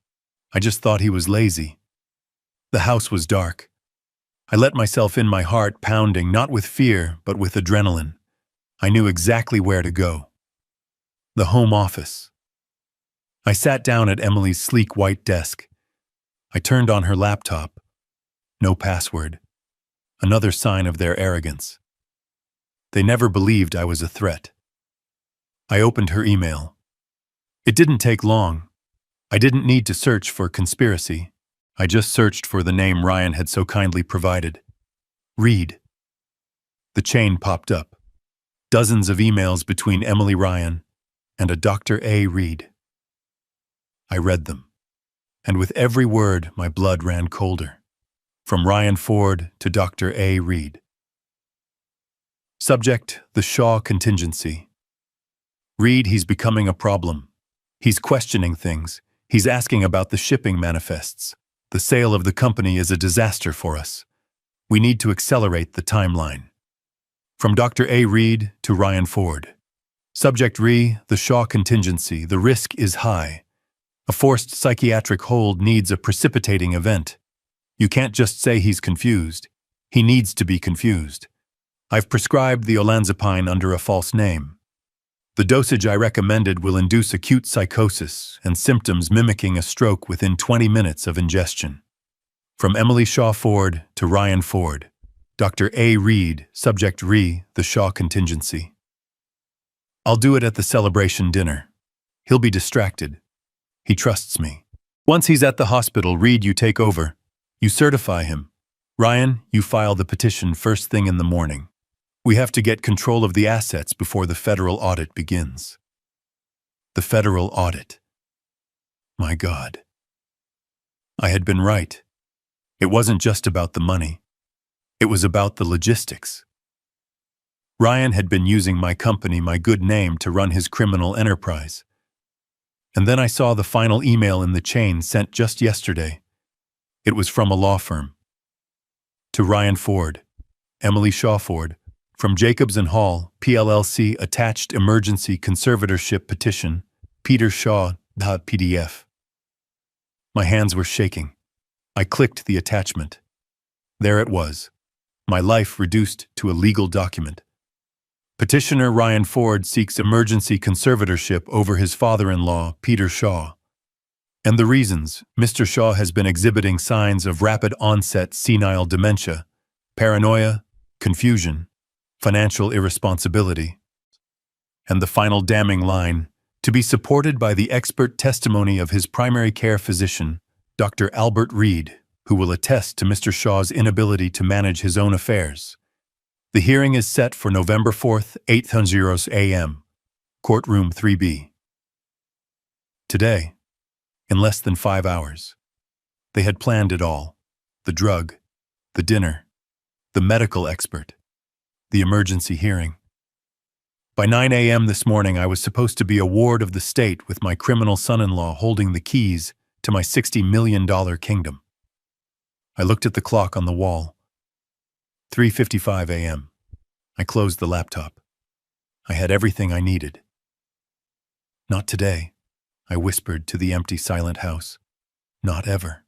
I just thought he was lazy. The house was dark. I let myself in, my heart pounding, not with fear, but with adrenaline. I knew exactly where to go. The home office. I sat down at Emily's sleek white desk. I turned on her laptop. No password. Another sign of their arrogance. They never believed I was a threat. I opened her email. It didn't take long. I didn't need to search for conspiracy. I just searched for the name Ryan had so kindly provided. Reed. The chain popped up. Dozens of emails between Emily Ryan and a Dr. A. Reed. I read them, and with every word my blood ran colder. From Ryan Ford to Dr. A. Reed. Subject, the Shaw contingency. Reed, he's becoming a problem. He's questioning things. He's asking about the shipping manifests. The sale of the company is a disaster for us. We need to accelerate the timeline. From Dr. A. Reed to Ryan Ford. Subject Re, the Shaw contingency. The risk is high. A forced psychiatric hold needs a precipitating event. You can't just say he's confused. He needs to be confused. I've prescribed the olanzapine under a false name. The dosage I recommended will induce acute psychosis and symptoms mimicking a stroke within 20 minutes of ingestion. From Emily Shaw Ford to Ryan Ford. Dr. A. Reed, subject Re, the Shaw contingency. I'll do it at the celebration dinner. He'll be distracted. He trusts me. Once he's at the hospital, Reed, you take over. You certify him. Ryan, you file the petition first thing in the morning. We have to get control of the assets before the federal audit begins. The federal audit. My God. I had been right. It wasn't just about the money. It was about the logistics. Ryan had been using my company, my good name, to run his criminal enterprise. And then I saw the final email in the chain sent just yesterday. It was from a law firm. To Ryan Ford, Emily Shaw Ford, from Jacobs and Hall, PLLC, attached emergency conservatorship petition, Peter Shaw, PDF. My hands were shaking. I clicked the attachment. There it was. My life reduced to a legal document. Petitioner Ryan Ford seeks emergency conservatorship over his father-in-law, Peter Shaw. And the reasons: Mr. Shaw has been exhibiting signs of rapid onset senile dementia, paranoia, confusion, financial irresponsibility. And the final damning line: to be supported by the expert testimony of his primary care physician, Dr. Albert Reed, who will attest to Mr. Shaw's inability to manage his own affairs. The hearing is set for November 4th, 8:00 a.m., Courtroom 3B. Today, in less than 5 hours, they had planned it all: the drug, the dinner, the medical expert, the emergency hearing. By 9 a.m. this morning, I was supposed to be a ward of the state with my criminal son-in-law holding the keys to my $60 million kingdom. I looked at the clock on the wall. 3:55 a.m. I closed the laptop. I had everything I needed. Not today, I whispered to the empty, silent house. Not ever.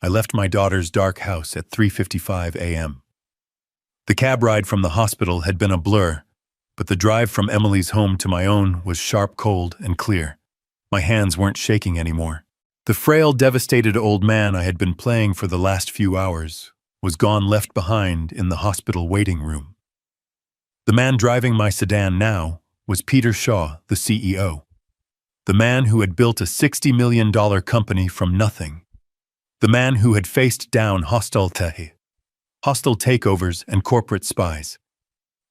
I left my daughter's dark house at 3:55 a.m. The cab ride from the hospital had been a blur, but the drive from Emily's home to my own was sharp, cold, and clear. My hands weren't shaking anymore. The frail, devastated old man I had been playing for the last few hours was gone, left behind in the hospital waiting room. The man driving my sedan now was Peter Shaw, the CEO. The man who had built a $60 million company from nothing. The man who had faced down hostile takeovers and corporate spies.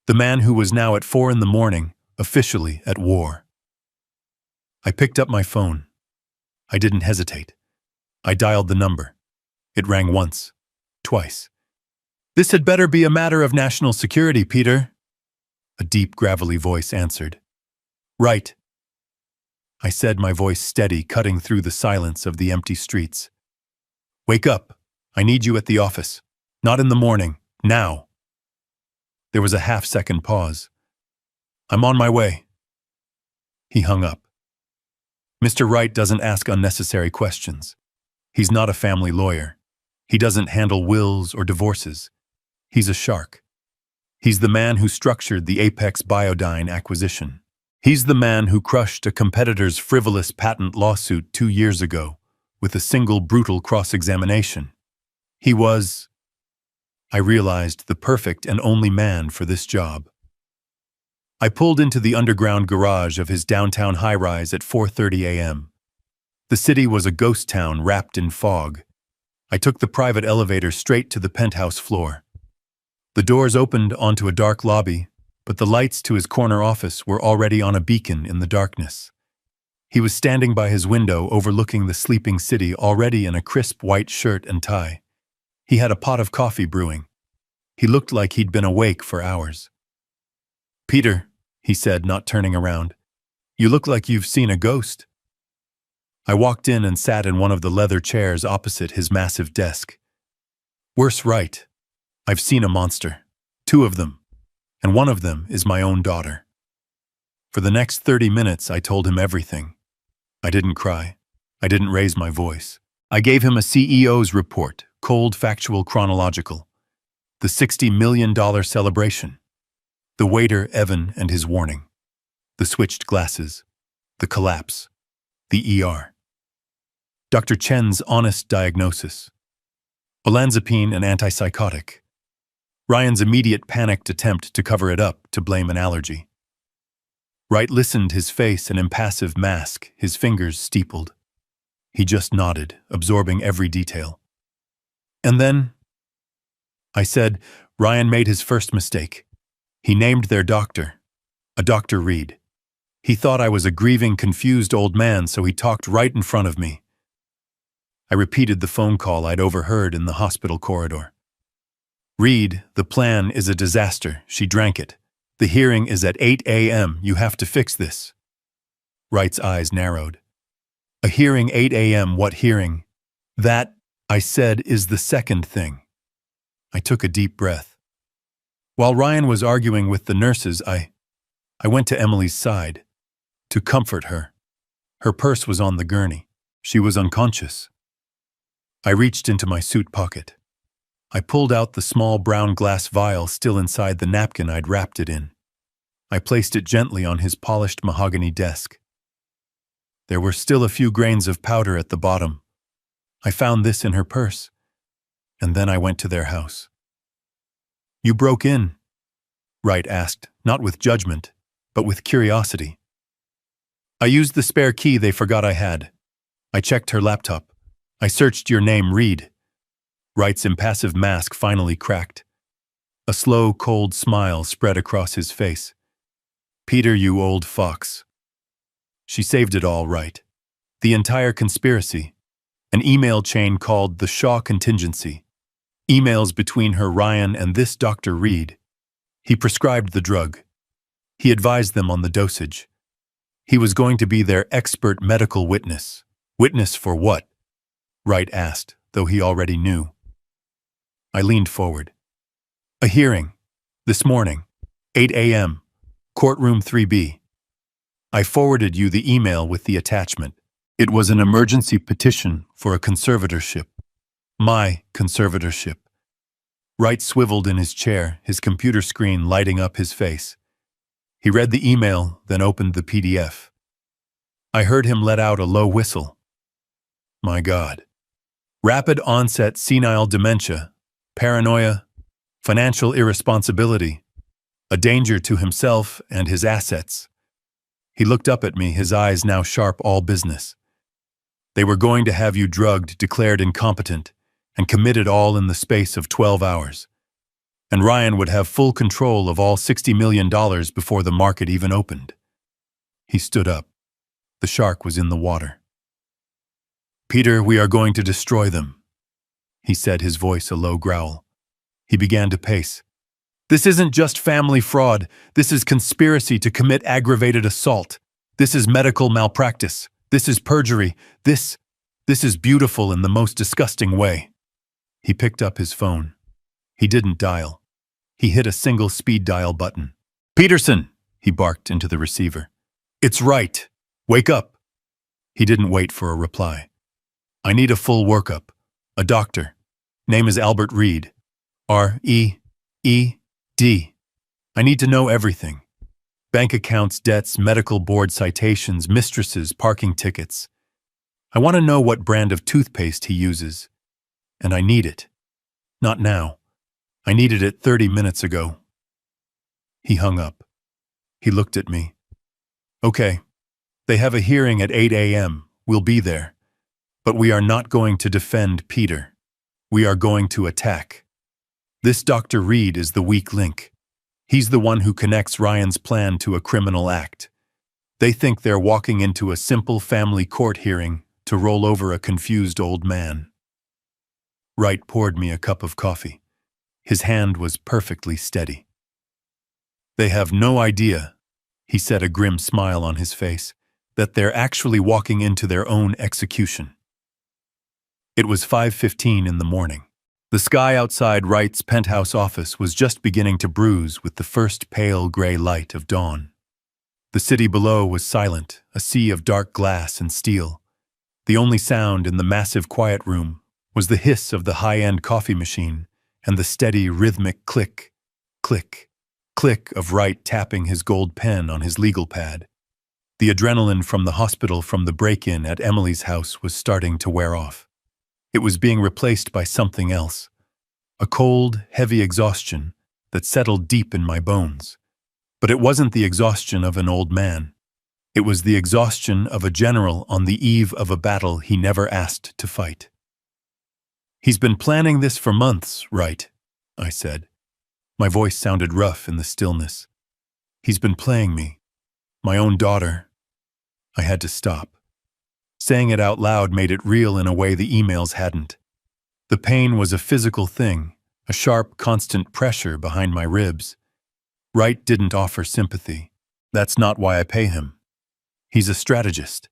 The man who was now at 4 a.m, officially at war. I picked up my phone. I didn't hesitate. I dialed the number. It rang once, twice. "This had better be a matter of national security, Peter." A deep, gravelly voice answered. "Right," I said, my voice steady, cutting through the silence of the empty streets. "Wake up. I need you at the office. Not in the morning. Now." There was a half-second pause. "I'm on my way." He hung up. Mr. Wright doesn't ask unnecessary questions. He's not a family lawyer. He doesn't handle wills or divorces. He's a shark. He's the man who structured the Apex Biodyne acquisition. He's the man who crushed a competitor's frivolous patent lawsuit 2 years ago with a single brutal cross-examination. He was, I realized, the perfect and only man for this job. I pulled into the underground garage of his downtown high-rise at 4:30 a.m. The city was a ghost town wrapped in fog. I took the private elevator straight to the penthouse floor. The doors opened onto a dark lobby, but the lights to his corner office were already on a beacon in the darkness. He was standing by his window overlooking the sleeping city, already in a crisp white shirt and tie. He had a pot of coffee brewing. He looked like he'd been awake for hours. "Peter," he said, not turning around, "you look like you've seen a ghost." I walked in and sat in one of the leather chairs opposite his massive desk. "Worse, right. I've seen a monster. 2 of them. And one of them is my own daughter." For the next 30 minutes, I told him everything. I didn't cry. I didn't raise my voice. I gave him a CEO's report, cold, factual, chronological. The $60 million celebration. The waiter, Evan, and his warning. The switched glasses. The collapse. The ER. Dr. Chen's honest diagnosis. Olanzapine, an antipsychotic. Ryan's immediate panicked attempt to cover it up, to blame an allergy. Wright listened, his face an impassive mask, his fingers steepled. He just nodded, absorbing every detail. "And then," I said, "Ryan made his first mistake. He named their doctor, a Dr. Reed. He thought I was a grieving, confused old man, so he talked right in front of me." I repeated the phone call I'd overheard in the hospital corridor. "Reed, the plan is a disaster. She drank it. The hearing is at 8 a.m. You have to fix this." Wright's eyes narrowed. "A hearing 8 a.m. What hearing?" "That," I said, "is the second thing." I took a deep breath. While Ryan was arguing with the nurses, I went to Emily's side to comfort her. Her purse was on the gurney. She was unconscious. I reached into my suit pocket. I pulled out the small brown glass vial still inside the napkin I'd wrapped it in. I placed it gently on his polished mahogany desk. There were still a few grains of powder at the bottom. I found this in her purse. And then I went to their house. "You broke in?" Wright asked, not with judgment, but with curiosity. "I used the spare key they forgot I had. I checked her laptop. I searched your name, Reed." Wright's impassive mask finally cracked. A slow, cold smile spread across his face. "Peter, you old fox." She saved it all, right. The entire conspiracy. An email chain called the Shaw Contingency. Emails between her, Ryan, and this Dr. Reed. He prescribed the drug. He advised them on the dosage. He was going to be their expert medical witness. Witness for what? Wright asked, though he already knew. I leaned forward. "A hearing. This morning. 8 a.m. Courtroom 3B. I forwarded you the email with the attachment. It was an emergency petition for a conservatorship. My conservatorship." Wright swiveled in his chair, his computer screen lighting up his face. He read the email, then opened the PDF. I heard him let out a low whistle. My God. Rapid onset senile dementia, paranoia, financial irresponsibility, a danger to himself and his assets. He looked up at me, his eyes now sharp, all business. They were going to have you drugged, declared incompetent, and committed all in the space of 12 hours. And Ryan would have full control of all $60 million before the market even opened. He stood up. The shark was in the water. "Peter, we are going to destroy them," he said, his voice a low growl. He began to pace. "This isn't just family fraud. This is conspiracy to commit aggravated assault. This is medical malpractice. This is perjury. This is beautiful in the most disgusting way." He picked up his phone. He didn't dial. He hit a single speed dial button. "Peterson," he barked into the receiver. "It's right. Wake up." He didn't wait for a reply. "I need a full workup. A doctor. Name is Albert Reed. R-E-E-D. I need to know everything. Bank accounts, debts, medical board citations, mistresses, parking tickets. I want to know what brand of toothpaste he uses. And I need it. Not now. I needed it 30 minutes ago." He hung up. He looked at me. "Okay. They have a hearing at 8 a.m. We'll be there. But we are not going to defend Peter. We are going to attack. This Dr. Reed is the weak link. He's the one who connects Ryan's plan to a criminal act. They think they're walking into a simple family court hearing to roll over a confused old man." Wright poured me a cup of coffee. His hand was perfectly steady. "They have no idea," he said, a grim smile on his face, "that they're actually walking into their own execution." It was 5:15 in the morning. The sky outside Wright's penthouse office was just beginning to bruise with the first pale gray light of dawn. The city below was silent, a sea of dark glass and steel. The only sound in the massive quiet room was the hiss of the high-end coffee machine and the steady rhythmic click, click, click of Wright tapping his gold pen on his legal pad. The adrenaline from the hospital from the break-in at Emily's house was starting to wear off. It was being replaced by something else, a cold, heavy exhaustion that settled deep in my bones. But it wasn't the exhaustion of an old man. It was the exhaustion of a general on the eve of a battle he never asked to fight. "He's been planning this for months, Wright," I said. My voice sounded rough in the stillness. "He's been playing me, my own daughter." I had to stop. Saying it out loud made it real in a way the emails hadn't. The pain was a physical thing, a sharp, constant pressure behind my ribs. Wright didn't offer sympathy. That's not why I pay him. He's a strategist.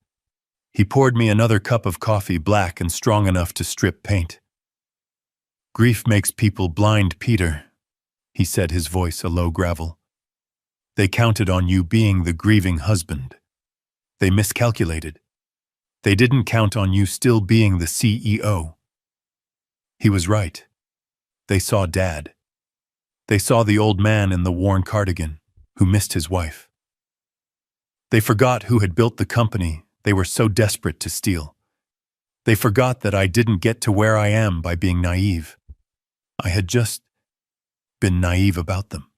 He poured me another cup of coffee, black and strong enough to strip paint. "Grief makes people blind, Peter," he said, his voice a low gravel. "They counted on you being the grieving husband. They miscalculated. They didn't count on you still being the CEO." He was right. They saw Dad. They saw the old man in the worn cardigan, who missed his wife. They forgot who had built the company they were so desperate to steal. They forgot that I didn't get to where I am by being naive. I had just been naive about them.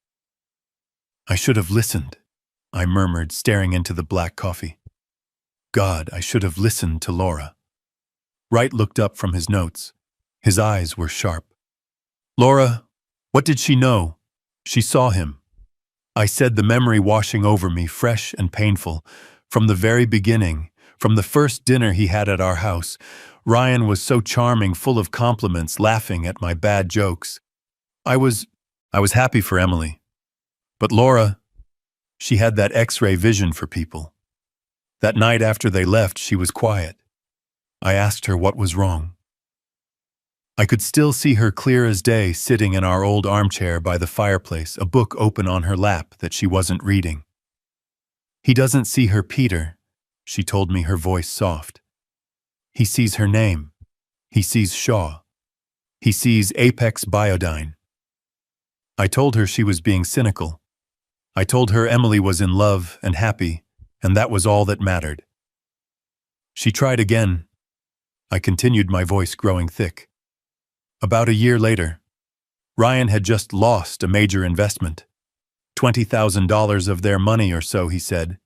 "I should have listened," I murmured, staring into the black coffee. "God, I should have listened to Laura." Wright looked up from his notes. His eyes were sharp. "Laura, what did she know? She saw him." I said, the memory washing over me, fresh and painful. From the very beginning, from the first dinner he had at our house, Ryan was so charming, full of compliments, laughing at my bad jokes. I was happy for Emily. But Laura, she had that X-ray vision for people. That night after they left, she was quiet. I asked her what was wrong. I could still see her clear as day, sitting in our old armchair by the fireplace, a book open on her lap that she wasn't reading. "He doesn't see her, Peter," she told me, her voice soft. "He sees her name. He sees Shaw. He sees Apex Biodyne." I told her she was being cynical. I told her Emily was in love and happy, and that was all that mattered. She tried again. I continued, my voice growing thick. About a year later, Ryan had just lost a major investment. $20,000 of their money or so, he said.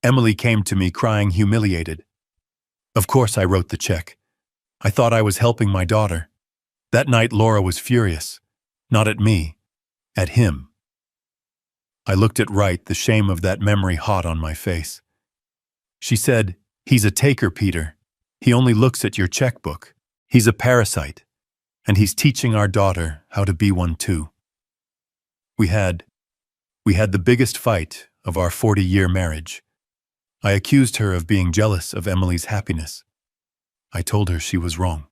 Emily came to me crying, humiliated. Of course I wrote the check. I thought I was helping my daughter. That night Laura was furious. Not at me, at him. I looked at Wright, the shame of that memory hot on my face. She said, "He's a taker, Peter. He only looks at your checkbook. He's a parasite. And he's teaching our daughter how to be one too." We had the biggest fight of our 40-year marriage. I accused her of being jealous of Emily's happiness. I told her she was wrong.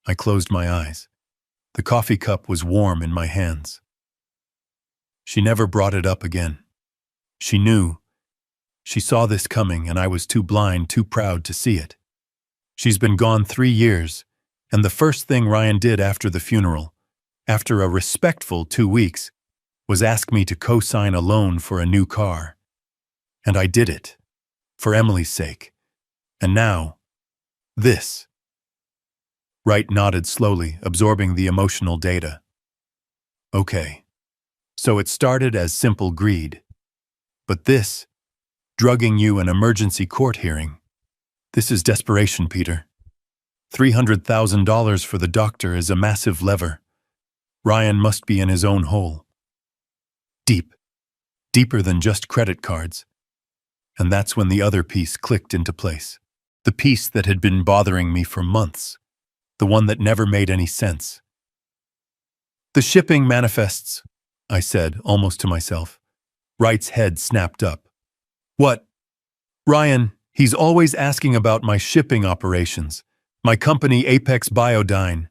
I closed my eyes. The coffee cup was warm in my hands. She never brought it up again. She knew. She saw this coming, and I was too blind, too proud to see it. She's been gone 3 years, and the first thing Ryan did after the funeral, after a respectful 2 weeks, was ask me to co-sign a loan for a new car. And I did it, for Emily's sake. And now, this. Wright nodded slowly, absorbing the emotional data. Okay. So it started as simple greed. But this, drugging you an emergency court hearing, this is desperation, Peter. $300,000 for the doctor is a massive lever. Ryan must be in his own hole. Deep. Deeper than just credit cards. And that's when the other piece clicked into place. The piece that had been bothering me for months. The one that never made any sense. "The shipping manifests," I said, almost to myself. Wright's head snapped up. "What?" "Ryan, he's always asking about my shipping operations. My company, Apex Biodyne.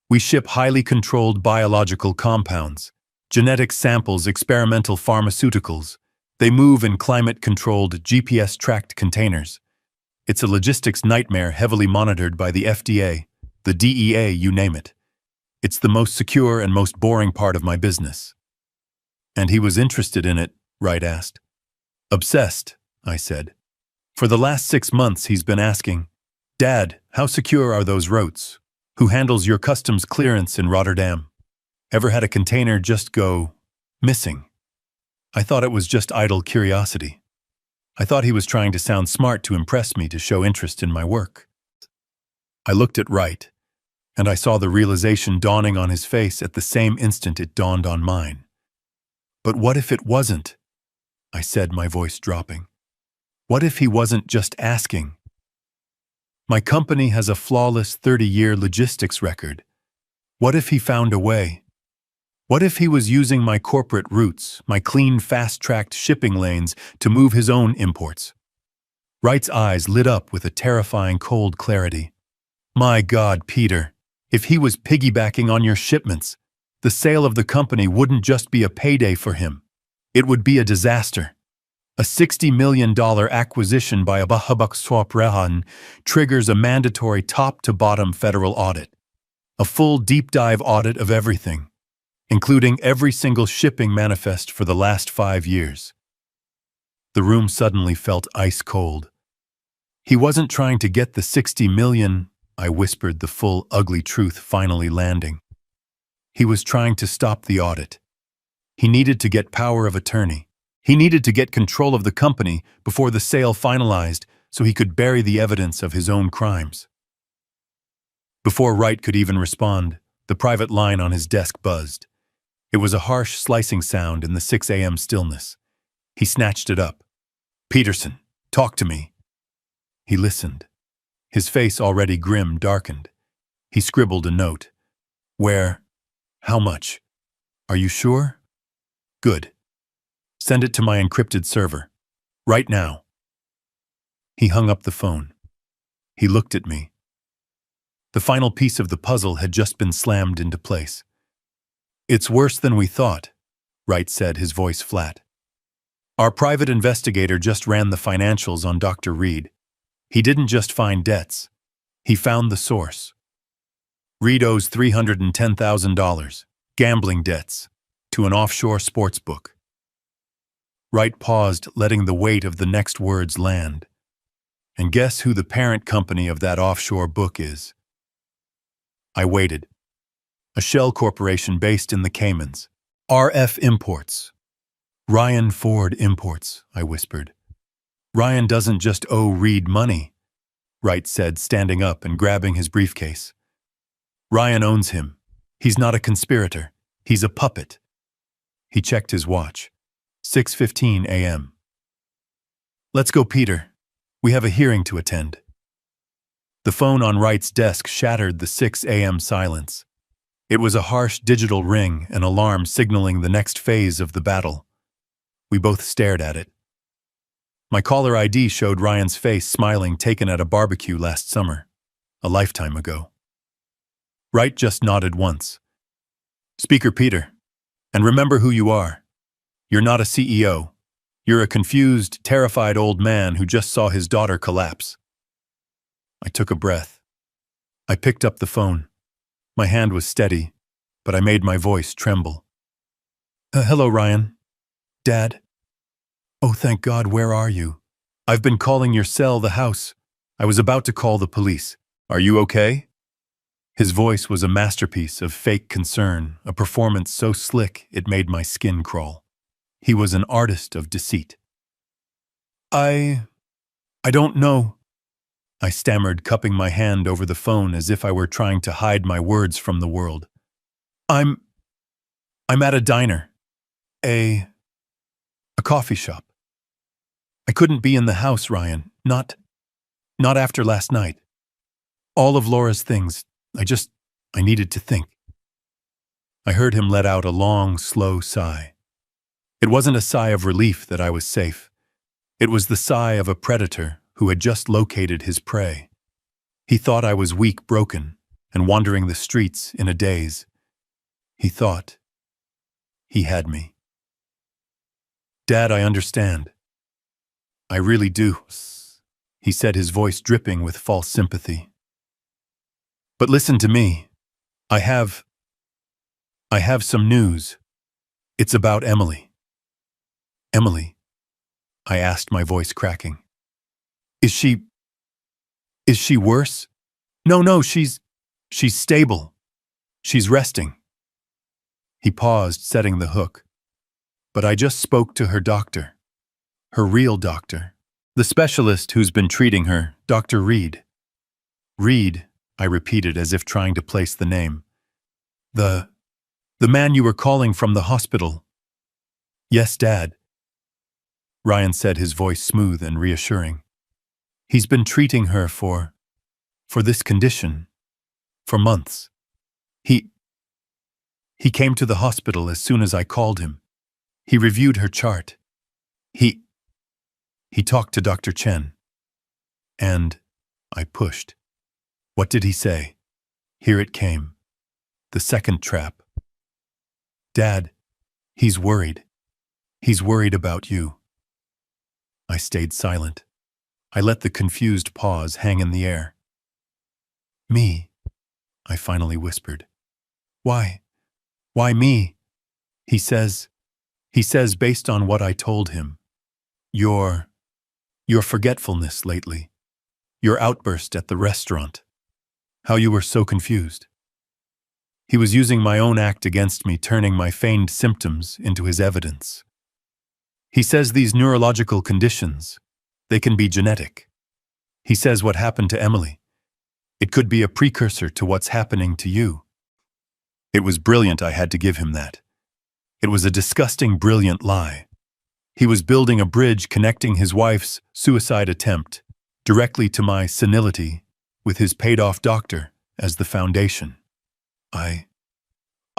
We ship highly controlled biological compounds, genetic samples, experimental pharmaceuticals. They move in climate-controlled, GPS-tracked containers. It's a logistics nightmare heavily monitored by the FDA, the DEA, you name it. It's the most secure and most boring part of my business." "And he was interested in it?" Wright asked. "Obsessed," I said. "For the last 6 months he's been asking, 'Dad, how secure are those routes? Who handles your customs clearance in Rotterdam? Ever had a container just go missing?' I thought it was just idle curiosity. I thought he was trying to sound smart to impress me, to show interest in my work." I looked at Wright, and I saw the realization dawning on his face at the same instant it dawned on mine. "But what if it wasn't?" I said, my voice dropping. "What if he wasn't just asking? My company has a flawless 30-year logistics record. What if he found a way? What if he was using my corporate routes, my clean, fast-tracked shipping lanes, to move his own imports?" Wright's eyes lit up with a terrifying cold clarity. "My God, Peter, if he was piggybacking on your shipments, the sale of the company wouldn't just be a payday for him. It would be a disaster. A $60 million acquisition by a Bahabak triggers a mandatory top-to-bottom federal audit. A full deep-dive audit of everything, including every single shipping manifest for the last 5 years." The room suddenly felt ice-cold. "He wasn't trying to get the $60 million, I whispered, the full, ugly truth finally landing. "He was trying to stop the audit. He needed to get power of attorney. He needed to get control of the company before the sale finalized so he could bury the evidence of his own crimes." Before Wright could even respond, the private line on his desk buzzed. It was a harsh, slicing sound in the 6 a.m. stillness. He snatched it up. "Peterson, talk to me." He listened. His face, already grim, darkened. He scribbled a note. "Where? How much? Are you sure? Good. Send it to my encrypted server. Right now." He hung up the phone. He looked at me. The final piece of the puzzle had just been slammed into place. "It's worse than we thought," Wright said, his voice flat. "Our private investigator just ran the financials on Dr. Reed. He didn't just find debts. He found the source. Reed owes $310,000, gambling debts, to an offshore sports book." Wright paused, letting the weight of the next words land. "And guess who the parent company of that offshore book is?" I waited. "A shell corporation based in the Caymans. RF Imports." "Ryan Ford Imports," I whispered. Ryan doesn't just owe Reed money, Wright said, standing up and grabbing his briefcase. Ryan owns him. He's not a conspirator. He's a puppet. He checked his watch. 6:15 a.m. Let's go, Peter. We have a hearing to attend. The phone on Wright's desk shattered the 6 a.m. silence. It was a harsh digital ring, an alarm signaling the next phase of the battle. We both stared at it. My caller ID showed Ryan's face smiling, taken at a barbecue last summer, a lifetime ago. Wright just nodded once. Speaker Peter, and remember who you are. You're not a CEO. You're a confused, terrified old man who just saw his daughter collapse. I took a breath. I picked up the phone. My hand was steady, but I made my voice tremble. Hello, Ryan. Dad? Oh, thank God, where are you? I've been calling your cell, the house. I was about to call the police. Are you okay? His voice was a masterpiece of fake concern, a performance so slick it made my skin crawl. He was an artist of deceit. I don't know. I stammered, cupping my hand over the phone as if I were trying to hide my words from the world. I'm at a diner. A coffee shop. I couldn't be in the house, Ryan. Not after last night. All of Laura's things, I needed to think. I heard him let out a long, slow sigh. It wasn't a sigh of relief that I was safe. It was the sigh of a predator who had just located his prey. He thought I was weak, broken, and wandering the streets in a daze. He thought he had me. Dad, I understand. I really do, he said, his voice dripping with false sympathy. But listen to me. I have some news. It's about Emily. Emily? I asked, my voice cracking. Is she worse? No, she's stable. She's resting. He paused, setting the hook. But I just spoke to her doctor. Her real doctor. The specialist who's been treating her, Dr. Reed. Reed, I repeated as if trying to place the name. The man you were calling from the hospital. Yes, Dad. Ryan said, his voice smooth and reassuring. He's been treating her for this condition for months. He came to the hospital as soon as I called him. He reviewed her chart. He talked to Dr. Chen. And I pushed. What did he say? Here it came. The second trap. Dad, he's worried. He's worried about you. I stayed silent. I let the confused pause hang in the air. Me, I finally whispered. Why? Why me? He says based on what I told him. Your forgetfulness lately. Your outburst at the restaurant. How you were so confused. He was using my own act against me, turning my feigned symptoms into his evidence. He says these neurological conditions, they can be genetic. He says what happened to Emily. It could be a precursor to what's happening to you. It was brilliant, I had to give him that. It was a disgusting, brilliant lie. He was building a bridge connecting his wife's suicide attempt directly to my senility with his paid-off doctor as the foundation. I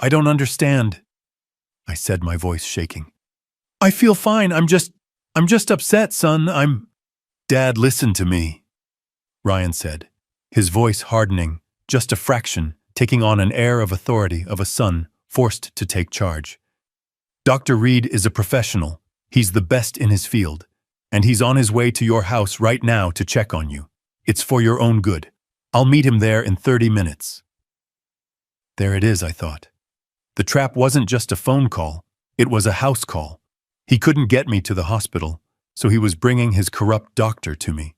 don't understand, I said, my voice shaking. I feel fine. I'm just upset, son. Dad, listen to me, Ryan said, his voice hardening just a fraction, taking on an air of authority of a son forced to take charge. Dr. Reed is a professional. He's the best in his field, and he's on his way to your house right now to check on you. It's for your own good. I'll meet him there in 30 minutes. There it is, I thought. The trap wasn't just a phone call. It was a house call. He couldn't get me to the hospital, so he was bringing his corrupt doctor to me.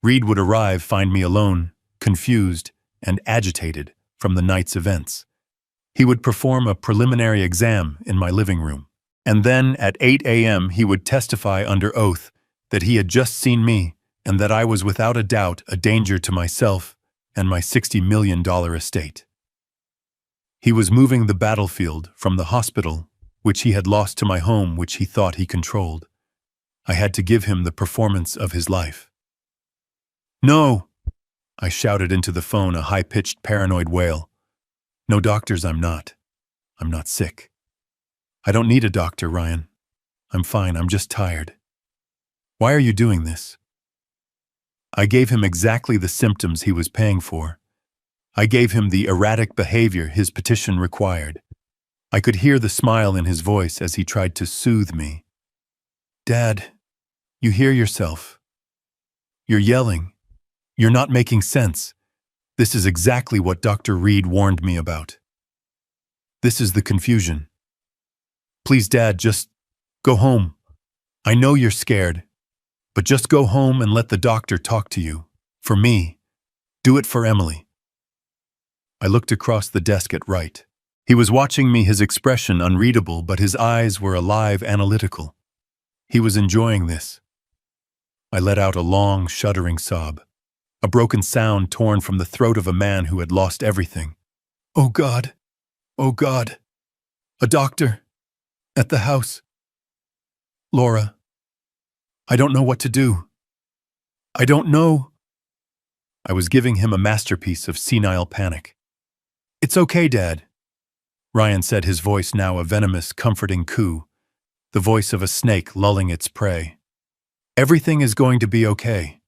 Reed would arrive, find me alone, confused and agitated from the night's events. He would perform a preliminary exam in my living room, and then at 8 a.m. he would testify under oath that he had just seen me, and that I was without a doubt a danger to myself and my $60 million estate. He was moving the battlefield from the hospital, which he had lost, to my home, which he thought he controlled. I had to give him the performance of his life. "No!" I shouted into the phone, a high-pitched paranoid wail. "No doctors, I'm not. I'm not sick. I don't need a doctor, Ryan. I'm fine, I'm just tired. Why are you doing this?" I gave him exactly the symptoms he was paying for. I gave him the erratic behavior his petition required. I could hear the smile in his voice as he tried to soothe me. "Dad, you hear yourself. You're yelling. You're not making sense. This is exactly what Dr. Reed warned me about. This is the confusion. Please, Dad, just go home. I know you're scared, but just go home and let the doctor talk to you. For me. Do it for Emily." I looked across the desk at Wright. He was watching me, his expression unreadable, but his eyes were alive, analytical. He was enjoying this. I let out a long, shuddering sob, a broken sound torn from the throat of a man who had lost everything. "Oh God! Oh God! A doctor! At the house! Laura! I don't know what to do. I don't know." I was giving him a masterpiece of senile panic. "It's okay, Dad," Ryan said, his voice now a venomous, comforting coo, the voice of a snake lulling its prey. "Everything is going to be okay.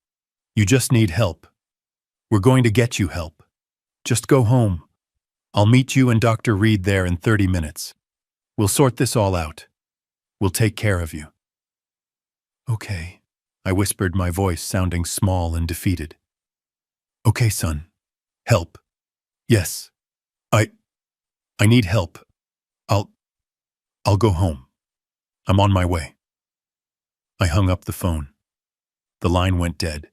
You just need help. We're going to get you help. Just go home. I'll meet you and Dr. Reed there in 30 minutes. We'll sort this all out. We'll take care of you." "Okay," I whispered, my voice sounding small and defeated. "Okay, son. Help. Yes. I need help. I'll go home. I'm on my way." I hung up the phone. The line went dead.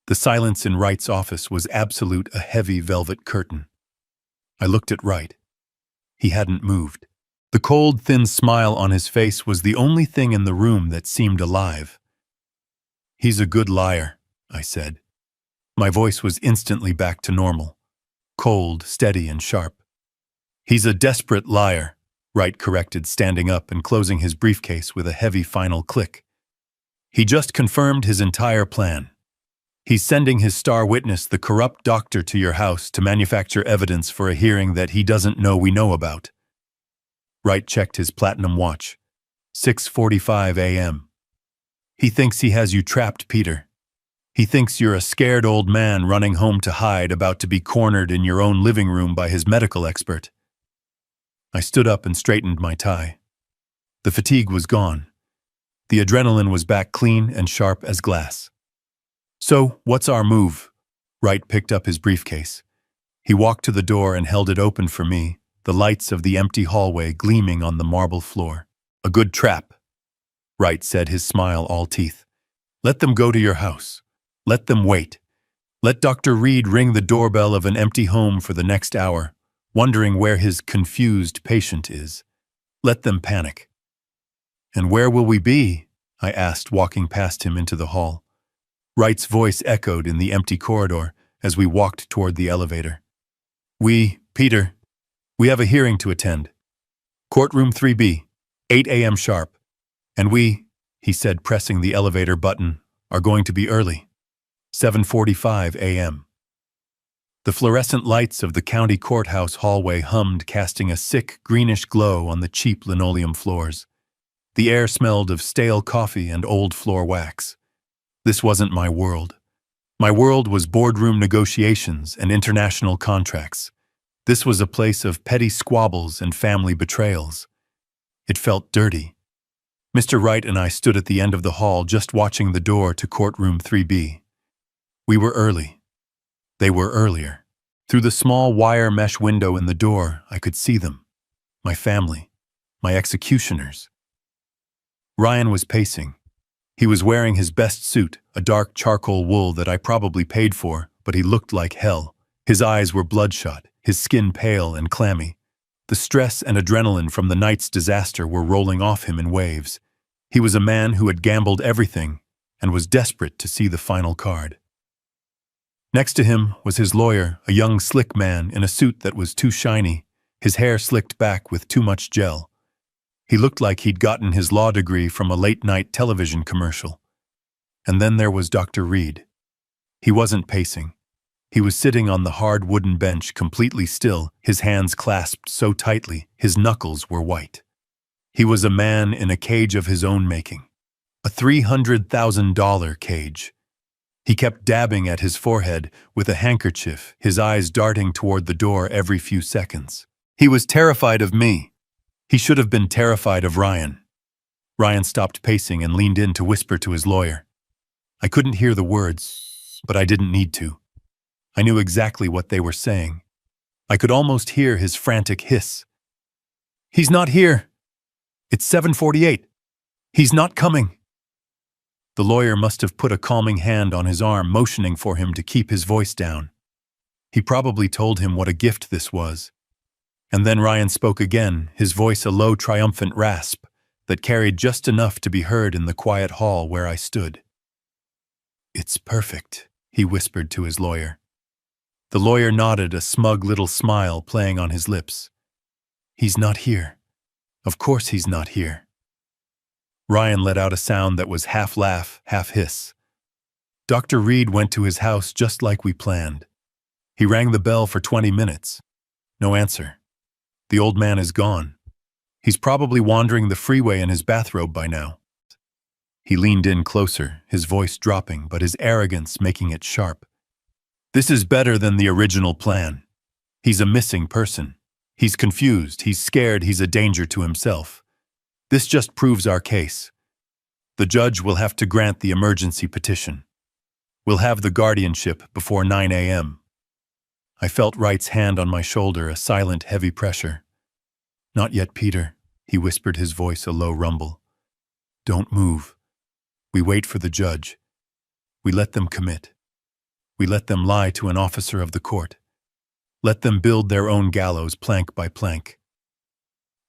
The silence in Wright's office was absolute, a heavy velvet curtain. I looked at Wright. He hadn't moved. The cold, thin smile on his face was the only thing in the room that seemed alive. "He's a good liar," I said. My voice was instantly back to normal, cold, steady, and sharp. "He's a desperate liar," Wright corrected, standing up and closing his briefcase with a heavy final click. "He just confirmed his entire plan. He's sending his star witness, the corrupt doctor, to your house to manufacture evidence for a hearing that he doesn't know we know about." Wright checked his platinum watch. 6:45 a.m. "He thinks he has you trapped, Peter. He thinks you're a scared old man running home to hide, about to be cornered in your own living room by his medical expert." I stood up and straightened my tie. The fatigue was gone. The adrenaline was back, clean and sharp as glass. "So, what's our move?" Wright picked up his briefcase. He walked to the door and held it open for me, the lights of the empty hallway gleaming on the marble floor. "A good trap," Wright said, his smile all teeth. "Let them go to your house. Let them wait. Let Dr. Reed ring the doorbell of an empty home for the next hour, wondering where his confused patient is. Let them panic." "And where will we be?" I asked, walking past him into the hall. Wright's voice echoed in the empty corridor as we walked toward the elevator. Peter, we have a hearing to attend. Courtroom 3B, 8 a.m. sharp. And he said, pressing the elevator button, are going to be early. 7:45 a.m. The fluorescent lights of the county courthouse hallway hummed, casting a sick, greenish glow on the cheap linoleum floors. The air smelled of stale coffee and old floor wax. This wasn't my world. My world was boardroom negotiations and international contracts. This was a place of petty squabbles and family betrayals. It felt dirty. Mr. Wright and I stood at the end of the hall, just watching the door to courtroom 3B. We were early. They were earlier. Through the small wire mesh window in the door, I could see them. My family. My executioners. Ryan was pacing. He was wearing his best suit, a dark charcoal wool that I probably paid for, but he looked like hell. His eyes were bloodshot, his skin pale and clammy. The stress and adrenaline from the night's disaster were rolling off him in waves. He was a man who had gambled everything, and was desperate to see the final card. Next to him was his lawyer, a young slick man in a suit that was too shiny, his hair slicked back with too much gel. He looked like he'd gotten his law degree from a late-night television commercial. And then there was Dr. Reed. He wasn't pacing. He was sitting on the hard wooden bench, completely still, his hands clasped so tightly, his knuckles were white. He was a man in a cage of his own making. A $300,000 cage. He kept dabbing at his forehead with a handkerchief, his eyes darting toward the door every few seconds. He was terrified of me. He should have been terrified of Ryan. Ryan stopped pacing and leaned in to whisper to his lawyer. I couldn't hear the words, but I didn't need to. I knew exactly what they were saying. I could almost hear his frantic hiss. He's not here. It's 7:48. He's not coming. The lawyer must have put a calming hand on his arm, motioning for him to keep his voice down. He probably told him what a gift this was. And then Ryan spoke again, his voice a low, triumphant rasp that carried just enough to be heard in the quiet hall where I stood. It's perfect, he whispered to his lawyer. The lawyer nodded, a smug little smile playing on his lips. He's not here. Of course he's not here. Ryan let out a sound that was half laugh, half hiss. Dr. Reed went to his house just like we planned. He rang the bell for 20 minutes. No answer. The old man is gone. He's probably wandering the freeway in his bathrobe by now. He leaned in closer, his voice dropping, but his arrogance making it sharp. This is better than the original plan. He's a missing person. He's confused, he's scared, he's a danger to himself. This just proves our case. The judge will have to grant the emergency petition. We'll have the guardianship before 9 a.m. I felt Wright's hand on my shoulder, a silent, heavy pressure. Not yet, Peter, he whispered, his voice a low rumble. Don't move. We wait for the judge. We let them commit. We let them lie to an officer of the court. Let them build their own gallows plank by plank.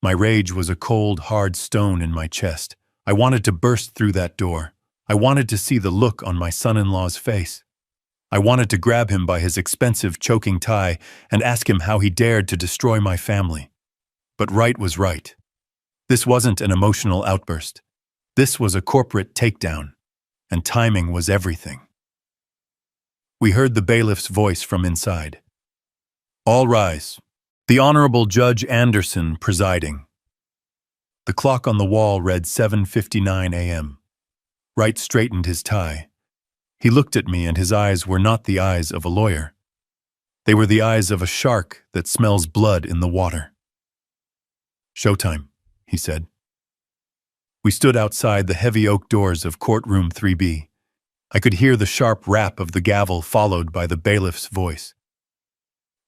My rage was a cold, hard stone in my chest. I wanted to burst through that door. I wanted to see the look on my son-in-law's face. I wanted to grab him by his expensive choking tie and ask him how he dared to destroy my family. But Wright was right. This wasn't an emotional outburst. This was a corporate takedown, and timing was everything. We heard the bailiff's voice from inside. All rise. The Honorable Judge Anderson presiding. The clock on the wall read 7:59 a.m. Wright straightened his tie. He looked at me, and his eyes were not the eyes of a lawyer. They were the eyes of a shark that smells blood in the water. Showtime, he said. We stood outside the heavy oak doors of courtroom 3B. I could hear the sharp rap of the gavel followed by the bailiff's voice.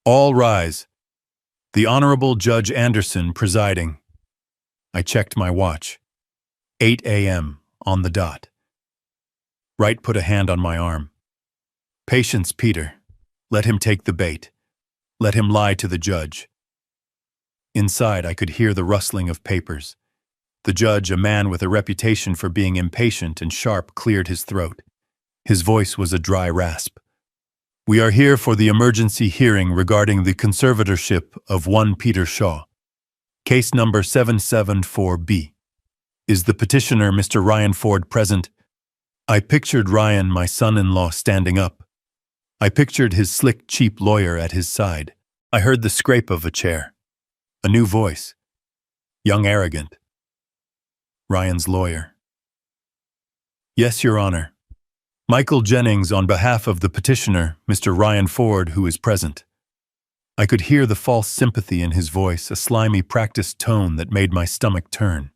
All rise. The Honorable Judge Anderson presiding. I checked my watch. 8 a.m. on the dot. Wright put a hand on my arm. Patience, Peter. Let him take the bait. Let him lie to the judge. Inside, I could hear the rustling of papers. The judge, a man with a reputation for being impatient and sharp, cleared his throat. His voice was a dry rasp. We are here for the emergency hearing regarding the conservatorship of one Peter Shaw. Case number 774B. Is the petitioner, Mr. Ryan Ford, present? I pictured Ryan, my son-in-law, standing up. I pictured his slick, cheap lawyer at his side. I heard the scrape of a chair. A new voice. Young arrogant. Ryan's lawyer. Yes, Your Honor. Michael Jennings on behalf of the petitioner, Mr. Ryan Ford, who is present. I could hear the false sympathy in his voice, a slimy, practiced tone that made my stomach turn.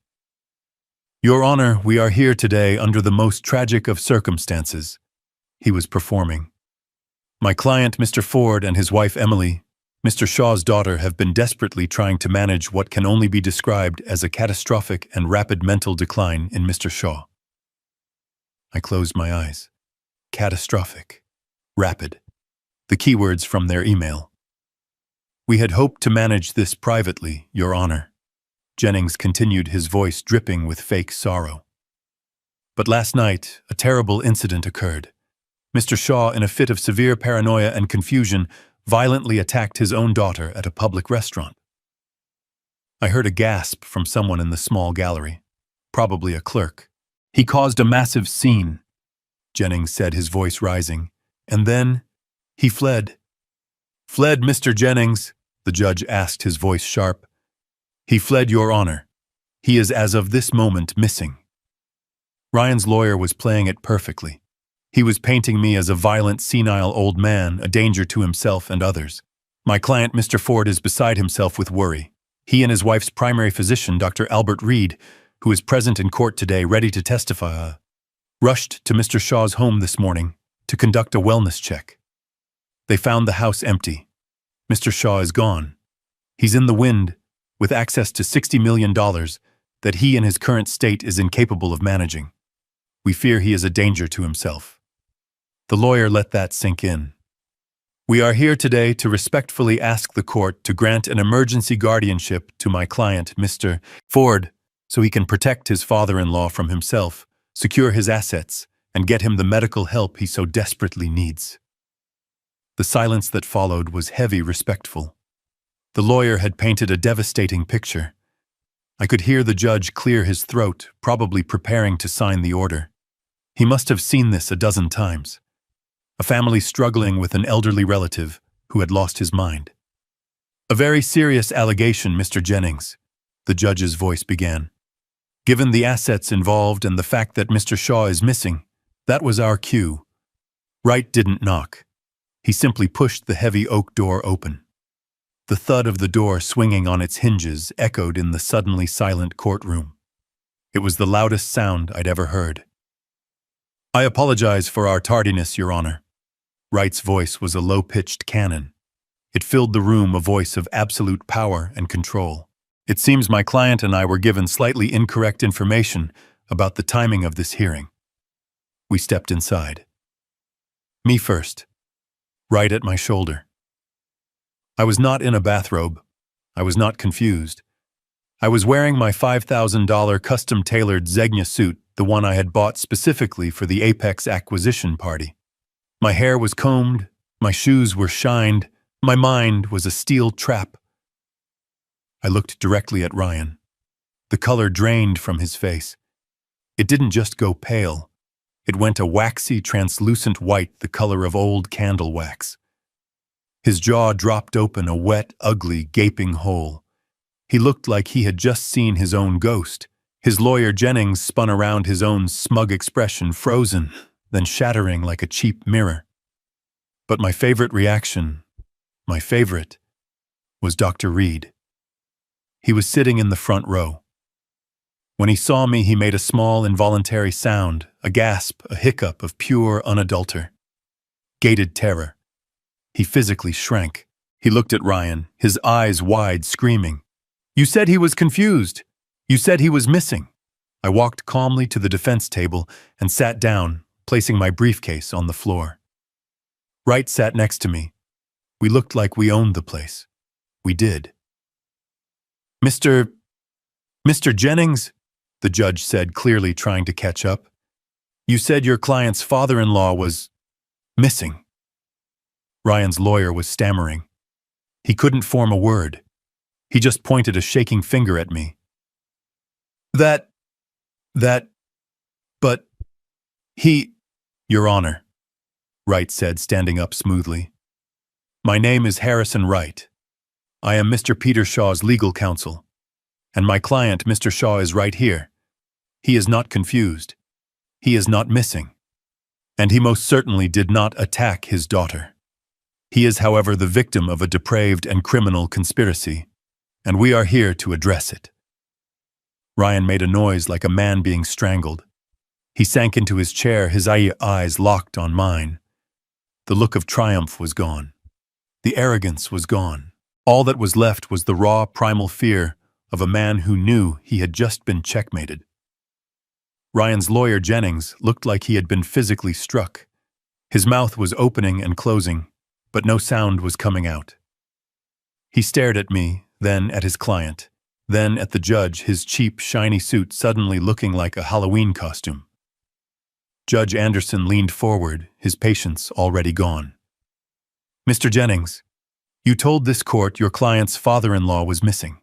Your Honor, we are here today under the most tragic of circumstances. He was performing. My client, Mr. Ford, and his wife, Emily, Mr. Shaw's daughter, have been desperately trying to manage what can only be described as a catastrophic and rapid mental decline in Mr. Shaw. I closed my eyes. Catastrophic. Rapid. The keywords from their email. We had hoped to manage this privately, Your Honor. Jennings continued, his voice dripping with fake sorrow. But last night, a terrible incident occurred. Mr. Shaw, in a fit of severe paranoia and confusion, violently attacked his own daughter at a public restaurant. I heard a gasp from someone in the small gallery, probably a clerk. He caused a massive scene, Jennings said, his voice rising. And then he fled. Fled, Mr. Jennings? The judge asked, his voice sharp. He fled, Your Honor. He is as of this moment missing. Ryan's lawyer was playing it perfectly. He was painting me as a violent, senile old man, a danger to himself and others. My client, Mr. Ford, is beside himself with worry. He and his wife's primary physician, Dr. Albert Reed, who is present in court today ready to testify, rushed to Mr. Shaw's home this morning to conduct a wellness check. They found the house empty. Mr. Shaw is gone. He's in the wind, with access to $60 million that he in his current state is incapable of managing. We fear he is a danger to himself. The lawyer let that sink in. We are here today to respectfully ask the court to grant an emergency guardianship to my client, Mr. Ford, so he can protect his father-in-law from himself, secure his assets, and get him the medical help he so desperately needs. The silence that followed was heavy, respectful. The lawyer had painted a devastating picture. I could hear the judge clear his throat, probably preparing to sign the order. He must have seen this a dozen times. A family struggling with an elderly relative who had lost his mind. A very serious allegation, Mr. Jennings, the judge's voice began. Given the assets involved and the fact that Mr. Shaw is missing, that was our cue. Wright didn't knock. He simply pushed the heavy oak door open. The thud of the door swinging on its hinges echoed in the suddenly silent courtroom. It was the loudest sound I'd ever heard. I apologize for our tardiness, Your Honor. Wright's voice was a low-pitched cannon. It filled the room, a voice of absolute power and control. It seems my client and I were given slightly incorrect information about the timing of this hearing. We stepped inside. Me first. Wright at my shoulder. I was not in a bathrobe. I was not confused. I was wearing my $5,000 custom-tailored Zegna suit, the one I had bought specifically for the Apex acquisition party. My hair was combed, my shoes were shined, my mind was a steel trap. I looked directly at Ryan. The color drained from his face. It didn't just go pale. It went a waxy, translucent white, the color of old candle wax. His jaw dropped open, a wet, ugly, gaping hole. He looked like he had just seen his own ghost. His lawyer Jennings spun around, his own smug expression frozen, then shattering like a cheap mirror. But my favorite reaction, was Dr. Reed. He was sitting in the front row. When he saw me, he made a small, involuntary sound, a gasp, a hiccup of pure, gated terror. He physically shrank. He looked at Ryan, his eyes wide, screaming, "You said he was confused! You said he was missing!" I walked calmly to the defense table and sat down, placing my briefcase on the floor. Wright sat next to me. We looked like we owned the place. We did. Mr. Jennings, the judge said, clearly trying to catch up. You said your client's father-in-law was missing. Ryan's lawyer was stammering. He couldn't form a word. He just pointed a shaking finger at me. But he, Your Honor, Wright said, standing up smoothly. My name is Harrison Wright. I am Mr. Peter Shaw's legal counsel. And my client, Mr. Shaw, is right here. He is not confused. He is not missing. And he most certainly did not attack his daughter. He is, however, the victim of a depraved and criminal conspiracy, and we are here to address it. Ryan made a noise like a man being strangled. He sank into his chair, his eyes locked on mine. The look of triumph was gone. The arrogance was gone. All that was left was the raw, primal fear of a man who knew he had just been checkmated. Ryan's lawyer, Jennings, looked like he had been physically struck. His mouth was opening and closing, but no sound was coming out. He stared at me, then at his client, then at the judge, his cheap, shiny suit suddenly looking like a Halloween costume. Judge Anderson leaned forward, his patience already gone. Mr. Jennings, you told this court your client's father-in-law was missing.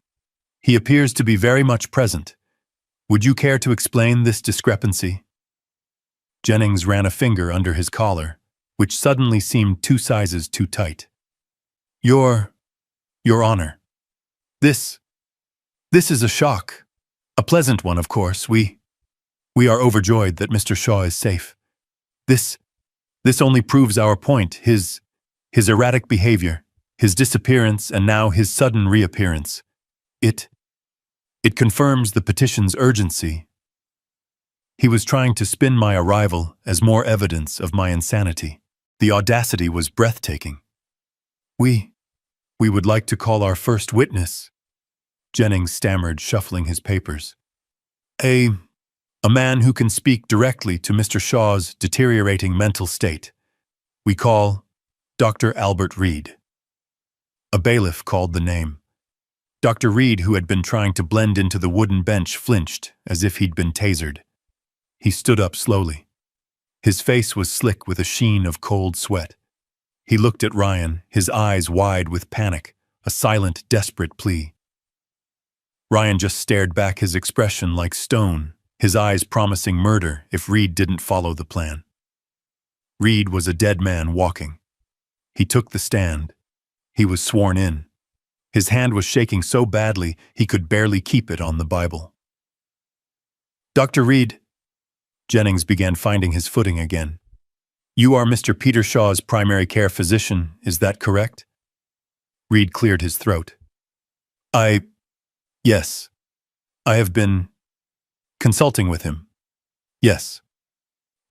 He appears to be very much present. Would you care to explain this discrepancy? Jennings ran a finger under his collar, which suddenly seemed 2 sizes too tight. Your Honor, this is a shock. A pleasant one, of course. We are overjoyed that Mr. Shaw is safe. This only proves our point, his erratic behavior, his disappearance, and now his sudden reappearance. It confirms the petition's urgency. He was trying to spin my arrival as more evidence of my insanity. The audacity was breathtaking. We would like to call our first witness, Jennings stammered, shuffling his papers. A man who can speak directly to Mr. Shaw's deteriorating mental state. We call Dr. Albert Reed. A bailiff called the name. Dr. Reed, who had been trying to blend into the wooden bench, flinched as if he'd been tasered. He stood up slowly. His face was slick with a sheen of cold sweat. He looked at Ryan, his eyes wide with panic, a silent, desperate plea. Ryan just stared back, his expression like stone, his eyes promising murder if Reed didn't follow the plan. Reed was a dead man walking. He took the stand. He was sworn in. His hand was shaking so badly he could barely keep it on the Bible. Dr. Reed, Jennings began finding his footing again. You are Mr. Peter Shaw's primary care physician, is that correct? Reed cleared his throat. Yes. I have been consulting with him. Yes.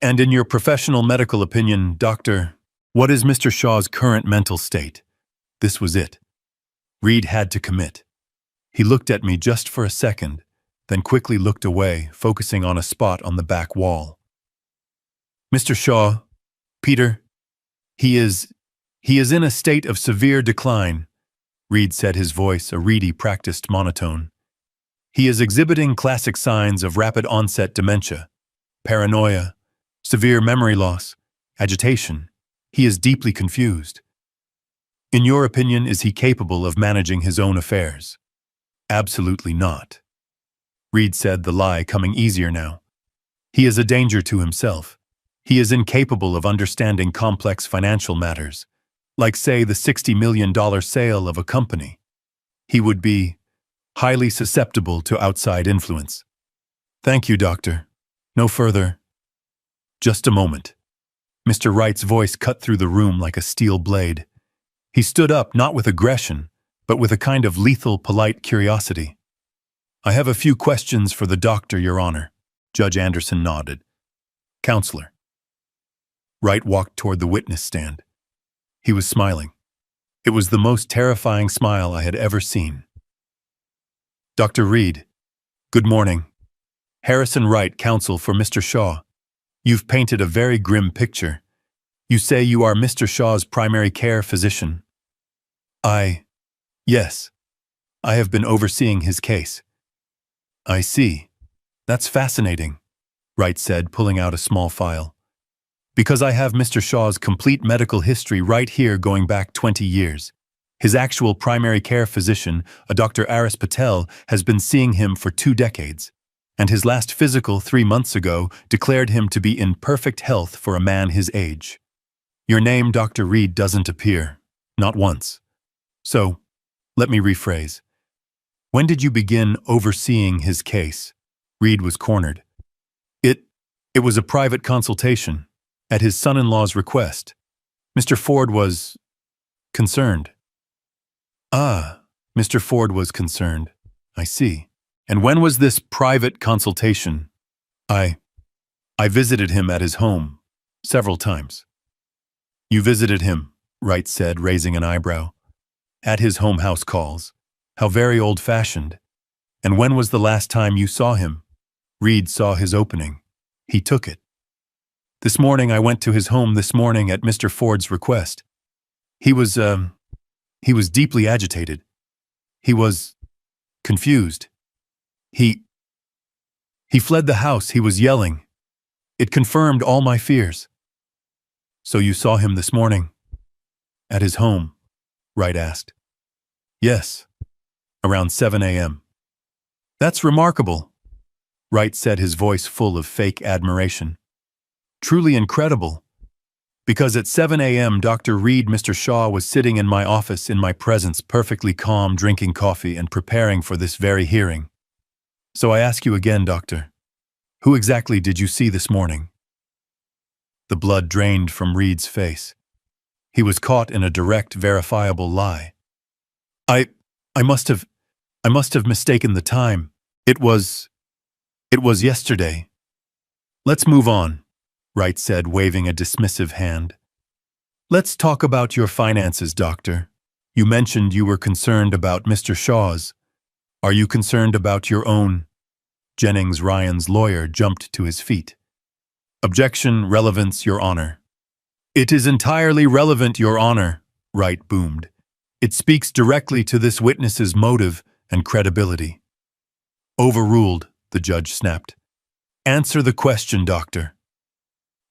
And in your professional medical opinion, Doctor, what is Mr. Shaw's current mental state? This was it. Reed had to commit. He looked at me just for a second, then quickly looked away, focusing on a spot on the back wall. Mr. Shaw, Peter, he is in a state of severe decline, Reed said, his voice a reedy, practiced monotone. He is exhibiting classic signs of rapid onset dementia, paranoia, severe memory loss, agitation. He is deeply confused. In your opinion, is he capable of managing his own affairs? Absolutely not. Reed said, the lie coming easier now. He is a danger to himself. He is incapable of understanding complex financial matters, like, say, the $60 million sale of a company. He would be highly susceptible to outside influence. Thank you, Doctor. No further. Just a moment. Mr. Wright's voice cut through the room like a steel blade. He stood up, not with aggression, but with a kind of lethal, polite curiosity. I have a few questions for the doctor, Your Honor. Judge Anderson nodded. Counselor. Wright walked toward the witness stand. He was smiling. It was the most terrifying smile I had ever seen. Dr. Reed. Good morning. Harrison Wright, counsel for Mr. Shaw. You've painted a very grim picture. You say you are Mr. Shaw's primary care physician. Yes. I have been overseeing his case. I see. That's fascinating, Wright said, pulling out a small file. Because I have Mr. Shaw's complete medical history right here going back 20 years. His actual primary care physician, a Dr. Aris Patel, has been seeing him for 2 decades, and his last physical 3 months ago declared him to be in perfect health for a man his age. Your name, Dr. Reed, doesn't appear, not once. So, let me rephrase. When did you begin overseeing his case? Reed was cornered. It was a private consultation, at his son-in-law's request. Mr. Ford was concerned. Ah, Mr. Ford was concerned. I see. And when was this private consultation? I visited him at his home several times. You visited him, Wright said, raising an eyebrow. At his home house calls. How very old-fashioned. And when was the last time you saw him? Reed saw his opening. He took it. This morning I went to his home this morning at Mr. Ford's request. He was deeply agitated. He was confused. He fled the house. He was yelling. It confirmed all my fears. So you saw him this morning? At his home? Wright asked. Yes, around 7 a.m. That's remarkable, Wright said, his voice full of fake admiration. Truly incredible. Because at 7 a.m. Dr. Reed, Mr. Shaw was sitting in my office in my presence, perfectly calm, drinking coffee and preparing for this very hearing. So I ask you again, Doctor, who exactly did you see this morning? The blood drained from Reed's face. He was caught in a direct, verifiable lie. I must have mistaken the time. It was yesterday. Let's move on, Wright said, waving a dismissive hand. Let's talk about your finances, Doctor. You mentioned you were concerned about Mr. Shaw's. Are you concerned about your own? Jennings, Ryan's lawyer, jumped to his feet. Objection, relevance, Your Honor. It is entirely relevant, Your Honor, Wright boomed. It speaks directly to this witness's motive and credibility. Overruled, the judge snapped. Answer the question, Doctor.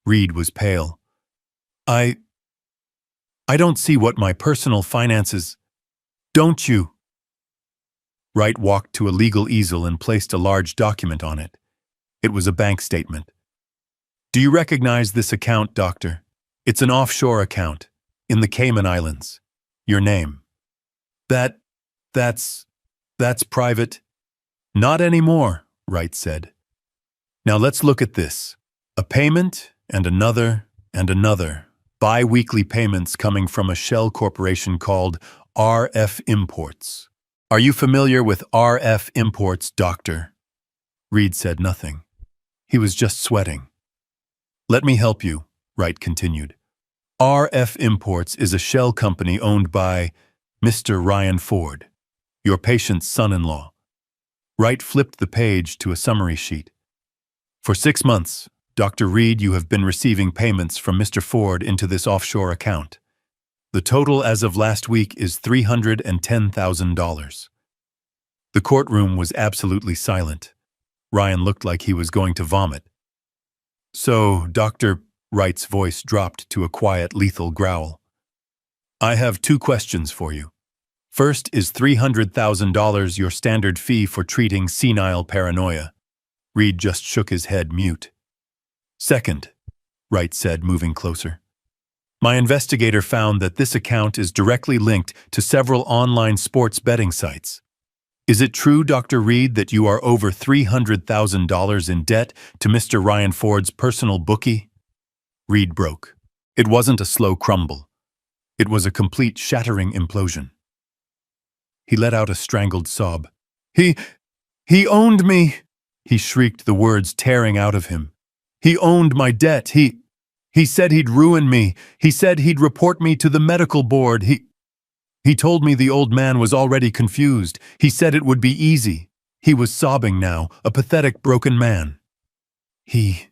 Reed was pale. I don't see what my personal finances... Don't you? Wright walked to a legal easel and placed a large document on it. It was a bank statement. Do you recognize this account, Doctor? It's an offshore account, in the Cayman Islands. Your name. That's private. Not anymore, Wright said. Now let's look at this. A payment, and another, bi-weekly payments coming from a shell corporation called RF Imports. Are you familiar with RF Imports, Doctor? Reed said nothing. He was just sweating. Let me help you, Wright continued. RF Imports is a shell company owned by Mr. Ryan Ford, your patient's son-in-law. Wright flipped the page to a summary sheet. For 6 months, Dr. Reed, you have been receiving payments from Mr. Ford into this offshore account. The total as of last week is $310,000. The courtroom was absolutely silent. Ryan looked like he was going to vomit. So, Dr. Wright's voice dropped to a quiet, lethal growl. I have 2 questions for you. First, is $300,000 your standard fee for treating senile paranoia? Reed just shook his head, mute. Second, Wright said, moving closer. My investigator found that this account is directly linked to several online sports betting sites. Is it true, Dr. Reed, that you are over $300,000 in debt to Mr. Ryan Ford's personal bookie? Reed broke. It wasn't a slow crumble. It was a complete shattering implosion. He let out a strangled sob. He owned me, he shrieked, the words tearing out of him. He owned my debt. He said he'd ruin me. He said he'd report me to the medical board. He told me the old man was already confused. He said it would be easy. He was sobbing now, a pathetic, broken man. He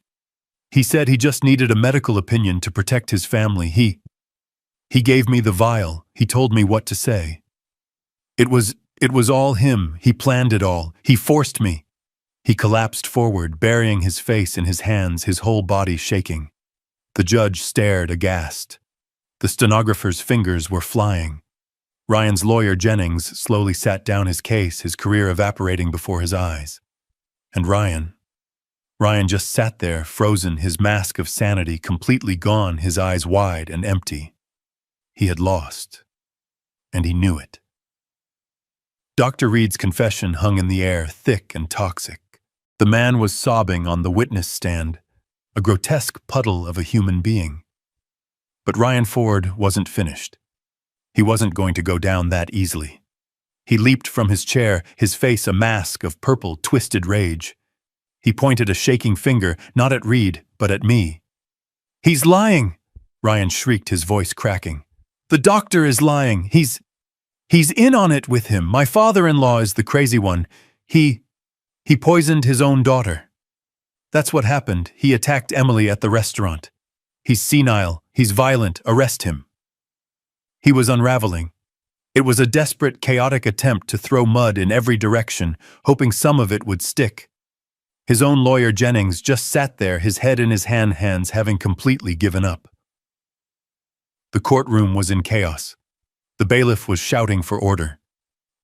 said he just needed a medical opinion to protect his family. He gave me the vial. He told me what to say. It was all him. He planned it all. He forced me. He collapsed forward, burying his face in his hands, his whole body shaking. The judge stared aghast. The stenographer's fingers were flying. Ryan's lawyer, Jennings, slowly sat down his case, his career evaporating before his eyes. And Ryan just sat there, frozen, his mask of sanity completely gone, his eyes wide and empty. He had lost, and he knew it. Dr. Reed's confession hung in the air, thick and toxic. The man was sobbing on the witness stand, a grotesque puddle of a human being. But Ryan Ford wasn't finished. He wasn't going to go down that easily. He leaped from his chair, his face a mask of purple, twisted rage. He pointed a shaking finger, not at Reed, but at me. He's lying, Ryan shrieked, his voice cracking. The doctor is lying. He's in on it with him. My father-in-law is the crazy one. He poisoned his own daughter. That's what happened. He attacked Emily at the restaurant. He's senile. He's violent. Arrest him. He was unraveling. It was a desperate, chaotic attempt to throw mud in every direction, hoping some of it would stick. His own lawyer Jennings just sat there, his head in his hands, having completely given up. The courtroom was in chaos. The bailiff was shouting for order.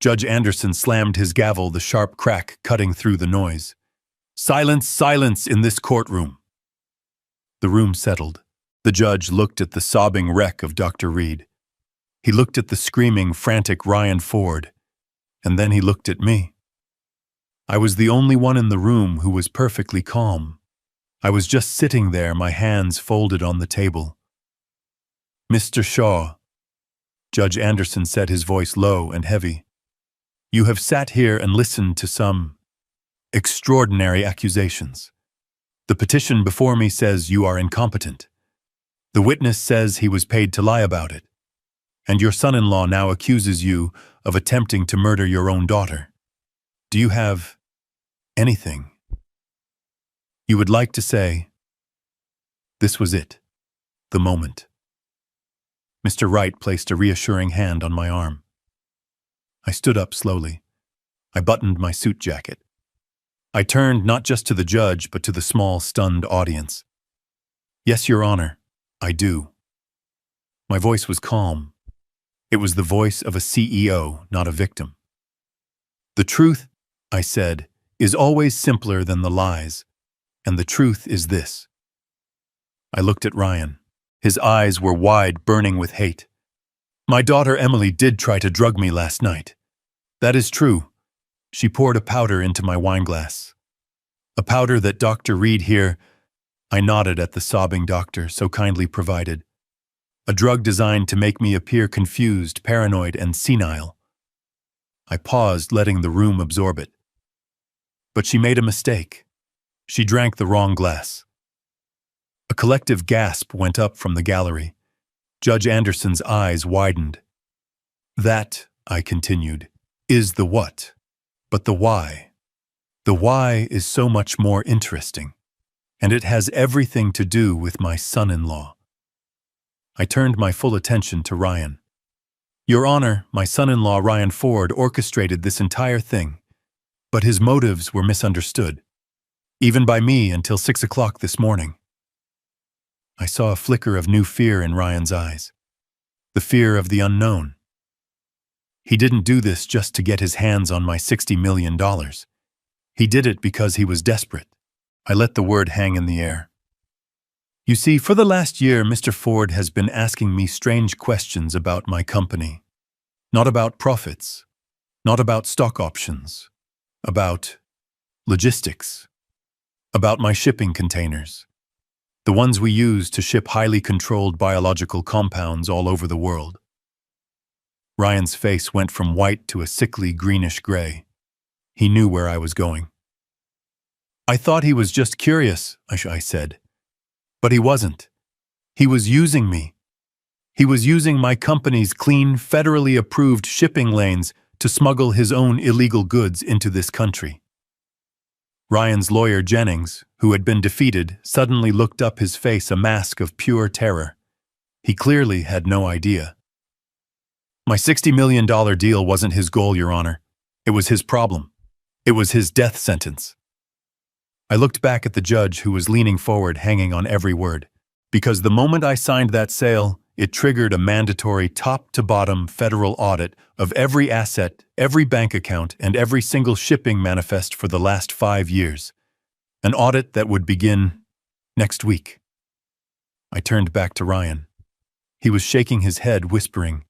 Judge Anderson slammed his gavel, the sharp crack cutting through the noise. "Silence, silence in this courtroom." The room settled. The judge looked at the sobbing wreck of Dr. Reed. He looked at the screaming, frantic Ryan Ford. And then he looked at me. I was the only one in the room who was perfectly calm. I was just sitting there, my hands folded on the table. "Mr. Shaw," Judge Anderson said, his voice low and heavy, "you have sat here and listened to some extraordinary accusations. The petition before me says you are incompetent. The witness says he was paid to lie about it. And your son-in-law now accuses you of attempting to murder your own daughter. Do you have anything you would like to say?" This was it, the moment. Mr. Wright placed a reassuring hand on my arm. I stood up slowly. I buttoned my suit jacket. I turned not just to the judge, but to the small, stunned audience. "Yes, Your Honor, I do." My voice was calm. It was the voice of a CEO, not a victim. "The truth," I said, "is always simpler than the lies, and the truth is this." I looked at Ryan. His eyes were wide, burning with hate. "My daughter Emily did try to drug me last night. That is true. She poured a powder into my wineglass. A powder that Dr. Reed here," I nodded at the sobbing doctor, so kindly provided. "A drug designed to make me appear confused, paranoid, and senile." I paused, letting the room absorb it. "But she made a mistake. She drank the wrong glass." A collective gasp went up from the gallery. Judge Anderson's eyes widened. "That," I continued, "is the what. But the why. The why is so much more interesting. And it has everything to do with my son-in-law." I turned my full attention to Ryan. "Your Honor, my son-in-law Ryan Ford orchestrated this entire thing. But his motives were misunderstood. Even by me until 6 o'clock this morning." I saw a flicker of new fear in Ryan's eyes. The fear of the unknown. He didn't do this just to get his hands on my $60 million. He did it because he was desperate. I let the word hang in the air. "You see, for the last year, Mr. Ford has been asking me strange questions about my company. Not about profits. Not about stock options. About logistics. About my shipping containers. The ones we use to ship highly controlled biological compounds all over the world." Ryan's face went from white to a sickly greenish gray. He knew where I was going. "I thought he was just curious," I said. "But he wasn't. He was using me. He was using my company's clean, federally approved shipping lanes to smuggle his own illegal goods into this country." Ryan's lawyer Jennings, who had been defeated, suddenly looked up, his face a mask of pure terror. He clearly had no idea. "My $60 million deal wasn't his goal, Your Honor. It was his problem. It was his death sentence." I looked back at the judge, who was leaning forward, hanging on every word. Because the moment I signed that sale, it triggered a mandatory top-to-bottom federal audit of every asset, every bank account, and every single shipping manifest for the last 5 years. An audit that would begin next week. I turned back to Ryan. He was shaking his head, whispering,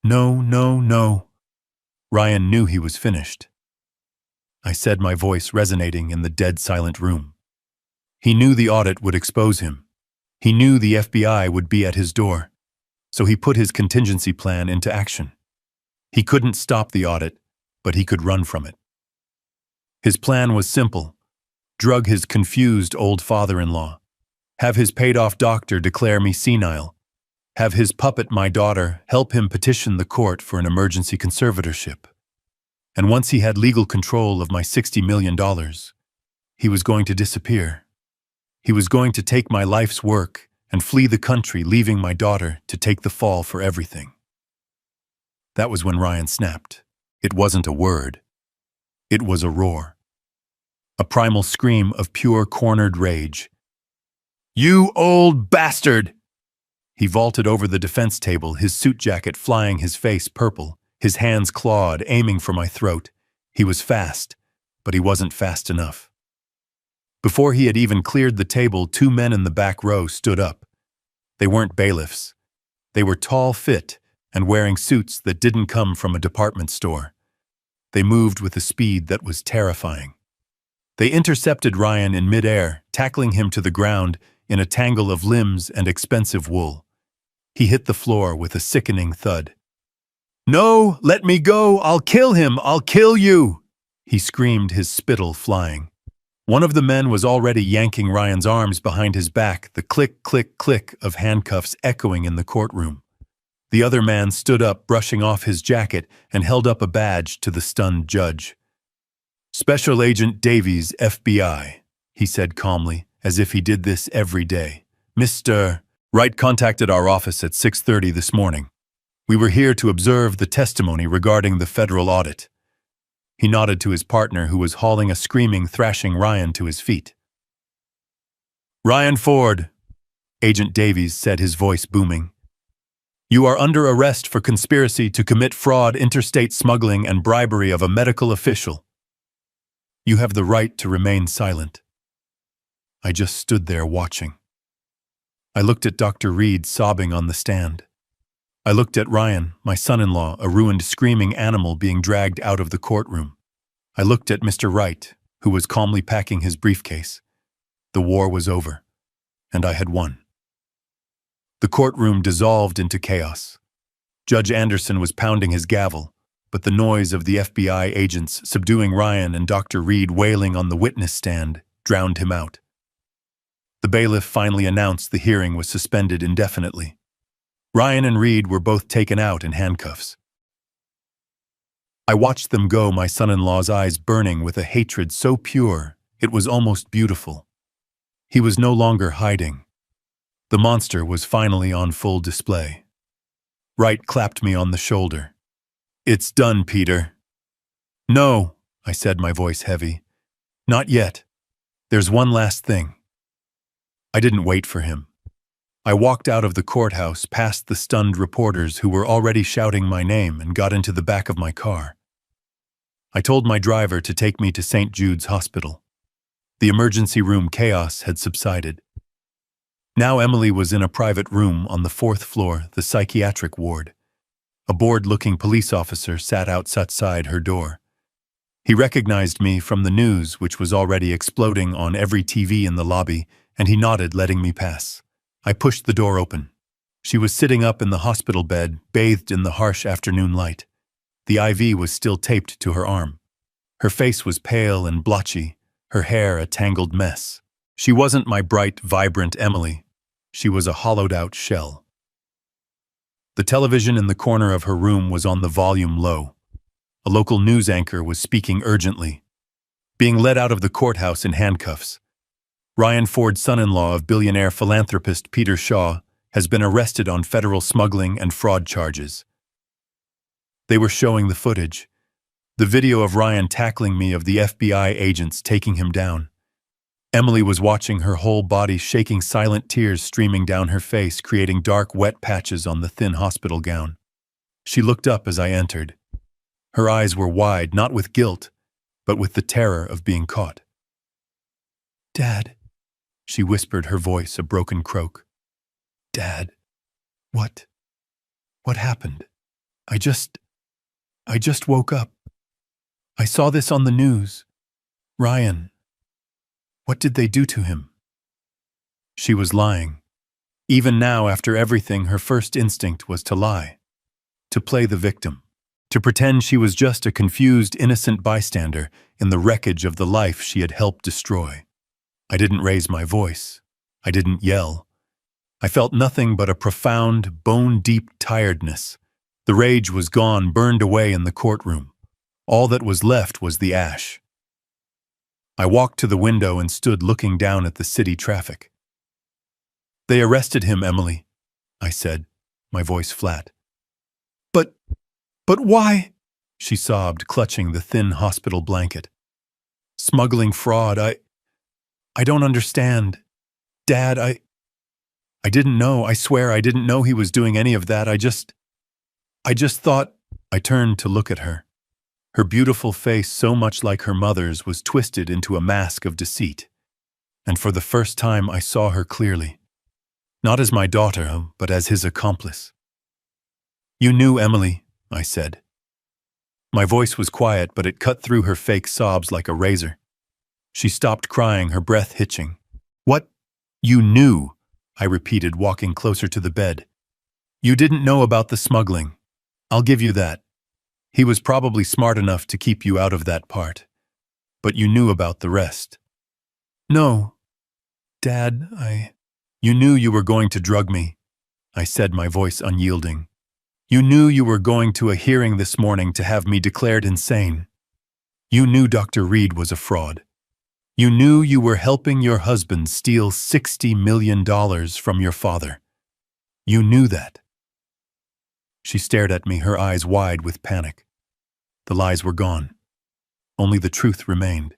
"No, no, no." Ryan knew he was finished. I said, my voice resonating in the dead silent room. He knew the audit would expose him. He knew the FBI would be at his door. So he put his contingency plan into action. He couldn't stop the audit, but he could run from it. His plan was simple. Drug his confused old father-in-law. Have his paid-off doctor declare me senile. Have his puppet, my daughter, help him petition the court for an emergency conservatorship. And once he had legal control of my $60 million, he was going to disappear. He was going to take my life's work and flee the country, leaving my daughter to take the fall for everything. That was when Ryan snapped. It wasn't a word. It was a roar. a primal scream of pure cornered rage. "You old bastard!" He vaulted over the defense table, his suit jacket flying, his face purple, his hands clawed, aiming for my throat. He was fast, but he wasn't fast enough. Before he had even cleared the table, two men in the back row stood up. They weren't bailiffs. They were tall, fit, and wearing suits that didn't come from a department store. They moved with a speed that was terrifying. They intercepted Ryan in midair, tackling him to the ground in a tangle of limbs and expensive wool. He hit the floor with a sickening thud. "No, let me go! I'll kill him! I'll kill you!" he screamed, his spittle flying. One of the men was already yanking Ryan's arms behind his back, the click, click, click of handcuffs echoing in the courtroom. The other man stood up, brushing off his jacket, and held up a badge to the stunned judge. "Special Agent Davies, FBI," he said calmly, as if he did this every day. "Mr. Wright contacted our office at 6:30 this morning. We were here to observe the testimony regarding the federal audit." He nodded to his partner, who was hauling a screaming, thrashing Ryan to his feet. "Ryan Ford," Agent Davies said, his voice booming. "You are under arrest for conspiracy to commit fraud, interstate smuggling, and bribery of a medical official. You have the right to remain silent." I just stood there watching. I looked at Dr. Reed sobbing on the stand. I looked at Ryan, my son-in-law, a ruined, screaming animal being dragged out of the courtroom. I looked at Mr. Wright, who was calmly packing his briefcase. The war was over, and I had won. The courtroom dissolved into chaos. Judge Anderson was pounding his gavel, but the noise of the FBI agents subduing Ryan and Dr. Reed wailing on the witness stand drowned him out. The bailiff finally announced the hearing was suspended indefinitely. Ryan and Reed were both taken out in handcuffs. I watched them go, my son-in-law's eyes burning with a hatred so pure it was almost beautiful. He was no longer hiding. The monster was finally on full display. Wright clapped me on the shoulder. "It's done, Peter." "No," I said, my voice heavy. "Not yet. There's one last thing." I didn't wait for him. I walked out of the courthouse, past the stunned reporters who were already shouting my name, and got into the back of my car. I told my driver to take me to St. Jude's Hospital. The emergency room chaos had subsided. Now Emily was in a private room on the 4th floor, the psychiatric ward. A bored-looking police officer sat outside her door. He recognized me from the news, which was already exploding on every TV in the lobby, and he nodded, letting me pass. I pushed the door open. She was sitting up in the hospital bed, bathed in the harsh afternoon light. The IV was still taped to her arm. Her face was pale and blotchy, her hair a tangled mess. She wasn't my bright, vibrant Emily. She was a hollowed-out shell. The television in the corner of her room was on the volume low. A local news anchor was speaking urgently. Being led out of the courthouse in handcuffs. Ryan Ford, son-in-law of billionaire philanthropist Peter Shaw, has been arrested on federal smuggling and fraud charges. They were showing the footage. The video of Ryan tackling me, of the FBI agents taking him down. Emily was watching, her whole body shaking, silent tears streaming down her face, creating dark, wet patches on the thin hospital gown. She looked up as I entered. Her eyes were wide, not with guilt, but with the terror of being caught. "Dad," she whispered, her voice a broken croak. "Dad, what happened? I just woke up. I saw this on the news. Ryan, what did they do to him?" She was lying. Even now, after everything, her first instinct was to lie, to play the victim, to pretend she was just a confused, innocent bystander in the wreckage of the life she had helped destroy. I didn't raise my voice. I didn't yell. I felt nothing but a profound, bone-deep tiredness. The rage was gone, burned away in the courtroom. All that was left was the ash. I walked to the window and stood looking down at the city traffic. "They arrested him, Emily," I said, my voice flat. But why?" she sobbed, clutching the thin hospital blanket. Smuggling fraud. I don't understand. Dad, I didn't know. I swear I didn't know he was doing any of that. I just thought. I turned to look at her. Her beautiful face, so much like her mother's, was twisted into a mask of deceit. And for the first time I saw her clearly. Not as my daughter, but as his accomplice. You knew, Emily, I said. My voice was quiet, but it cut through her fake sobs like a razor. She stopped crying, her breath hitching. What? You knew, I repeated, walking closer to the bed. You didn't know about the smuggling. I'll give you that. He was probably smart enough to keep you out of that part. But you knew about the rest. No, Dad, You knew you were going to drug me, I said, my voice unyielding. You knew you were going to a hearing this morning to have me declared insane. You knew Dr. Reed was a fraud. You knew you were helping your husband steal $60 million from your father. You knew that. She stared at me, her eyes wide with panic. The lies were gone. Only the truth remained.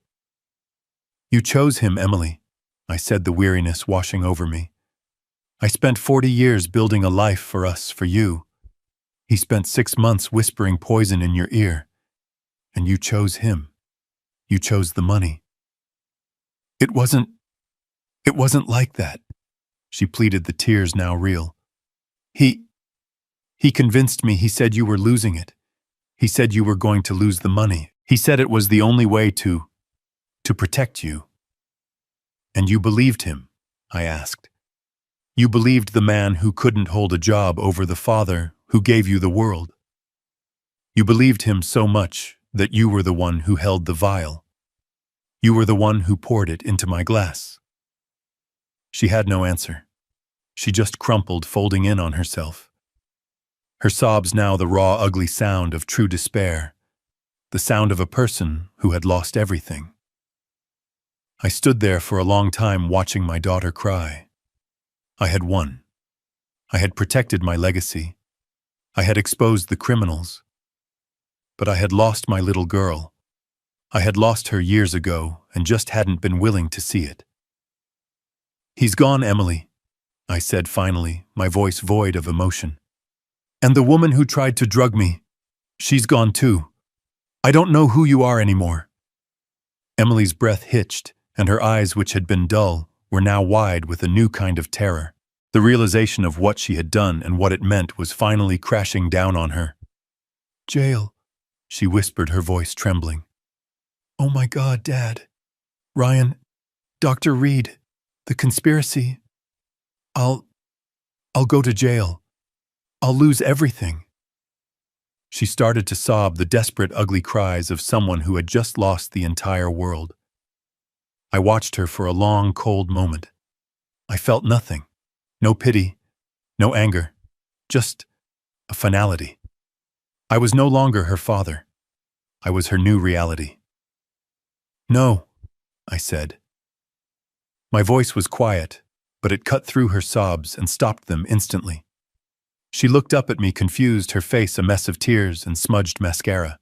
You chose him, Emily, I said, the weariness washing over me. I spent 40 years building a life for us, for you. He spent 6 months whispering poison in your ear. And you chose him. You chose the money. It wasn't like that, she pleaded, the tears now real. He convinced me. He said you were losing it. He said you were going to lose the money. He said it was the only way to protect you. And you believed him, I asked. You believed the man who couldn't hold a job over the father who gave you the world. You believed him so much that you were the one who held the vial. You were the one who poured it into my glass. She had no answer. She just crumpled, folding in on herself. Her sobs now the raw, ugly sound of true despair, the sound of a person who had lost everything. I stood there for a long time watching my daughter cry. I had won. I had protected my legacy. I had exposed the criminals. But I had lost my little girl. I had lost her years ago and just hadn't been willing to see it. He's gone, Emily, I said finally, my voice void of emotion. And the woman who tried to drug me, she's gone too. I don't know who you are anymore. Emily's breath hitched, and her eyes, which had been dull, were now wide with a new kind of terror. The realization of what she had done and what it meant was finally crashing down on her. Jail, she whispered, her voice trembling. Oh my God, Dad. Ryan, Dr. Reed, the conspiracy. I'll go to jail. I'll lose everything. She started to sob, the desperate, ugly cries of someone who had just lost the entire world. I watched her for a long, cold moment. I felt nothing. No pity, no anger, just a finality. I was no longer her father. I was her new reality. No, I said. My voice was quiet, but it cut through her sobs and stopped them instantly. She looked up at me, confused, her face a mess of tears and smudged mascara.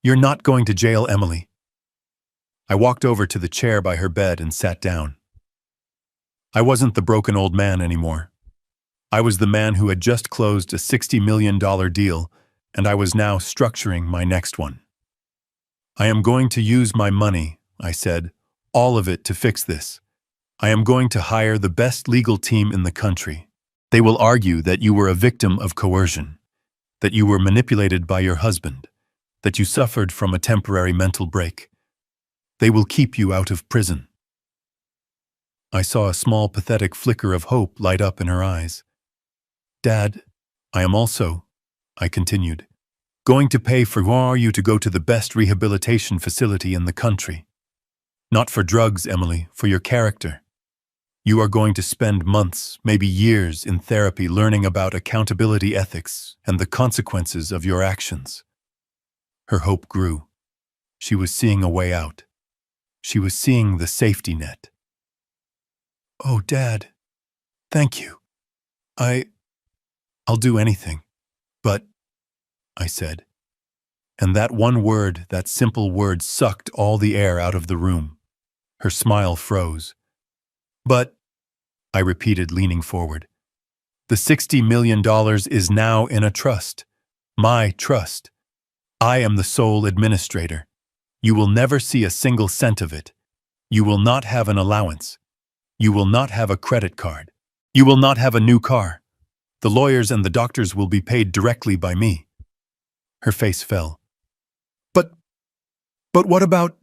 You're not going to jail, Emily. I walked over to the chair by her bed and sat down. I wasn't the broken old man anymore. I was the man who had just closed a $60 million deal, and I was now structuring my next one. I am going to use my money, I said, all of it to fix this. I am going to hire the best legal team in the country. They will argue that you were a victim of coercion, that you were manipulated by your husband, that you suffered from a temporary mental break. They will keep you out of prison. I saw a small, pathetic flicker of hope light up in her eyes. Dad, I am also, I continued, going to pay for you to go to the best rehabilitation facility in the country. Not for drugs, Emily, for your character. You are going to spend months, maybe years, in therapy learning about accountability ethics and the consequences of your actions. Her hope grew. She was seeing a way out. She was seeing the safety net. Oh, Dad, thank you. I'll do anything. But, I said, And that one word, that simple word, sucked all the air out of the room. Her smile froze. But, I repeated, leaning forward, the $60 million is now in a trust. My trust. I am the sole administrator. You will never see a single cent of it. You will not have an allowance. You will not have a credit card. You will not have a new car. The lawyers and the doctors will be paid directly by me. Her face fell. But what about?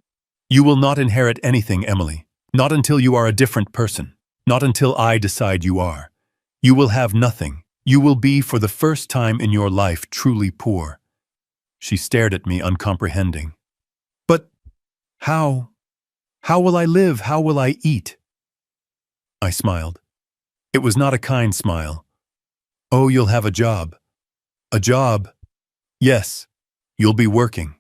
You will not inherit anything, Emily. Not until you are a different person. Not until I decide you are. You will have nothing. You will be, for the first time in your life, truly poor. She stared at me, uncomprehending. But how? How will I live? How will I eat? I smiled. It was not a kind smile. Oh, you'll have a job. A job? Yes. You'll be working.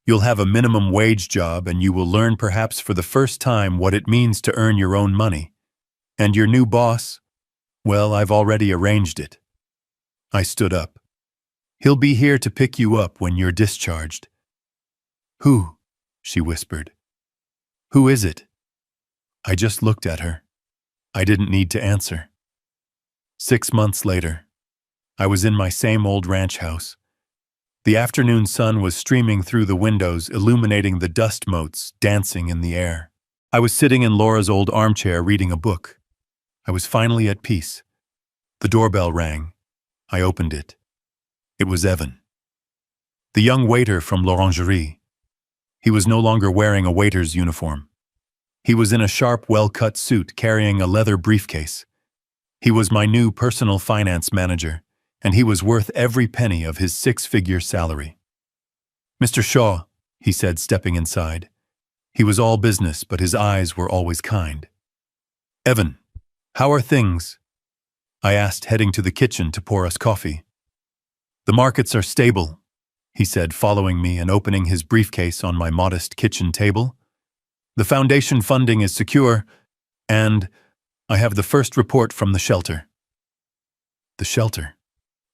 You'll have a minimum wage job, and you will learn perhaps for the first time what it means to earn your own money. And your new boss? Well, I've already arranged it. I stood up. He'll be here to pick you up when you're discharged. Who? She whispered. Who is it? I just looked at her. I didn't need to answer. 6 months later, I was in my same old ranch house. The afternoon sun was streaming through the windows, illuminating the dust motes dancing in the air. I was sitting in Laura's old armchair reading a book. I was finally at peace. The doorbell rang. I opened it. It was Evan, the young waiter from l'Orangerie. He was no longer wearing a waiter's uniform. He was in a sharp, well-cut suit, carrying a leather briefcase. He was my new personal finance manager, and he was worth every penny of his 6-figure salary. Mr. Shaw, he said, stepping inside. He was all business, but his eyes were always kind. Evan, how are things? I asked, heading to the kitchen to pour us coffee. The markets are stable, he said, following me and opening his briefcase on my modest kitchen table. The foundation funding is secure, and I have the first report from the shelter. The shelter.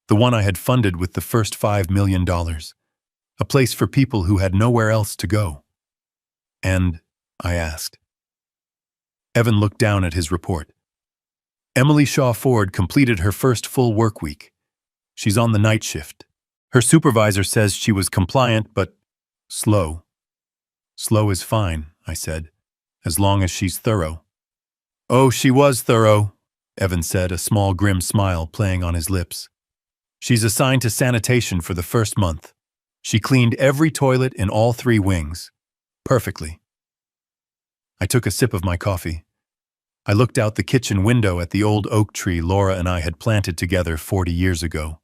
The one I had funded with the first $5 million. A place for people who had nowhere else to go. And, I asked. Evan looked down at his report. Emily Shaw Ford completed her first full work week. She's on the night shift. Her supervisor says she was compliant, but slow. Slow is fine, I said, as long as she's thorough. Oh, she was thorough, Evan said, a small grim smile playing on his lips. She's assigned to sanitation for the first month. She cleaned every toilet in all 3 wings. Perfectly. I took a sip of my coffee. I looked out the kitchen window at the old oak tree Laura and I had planted together 40 years ago.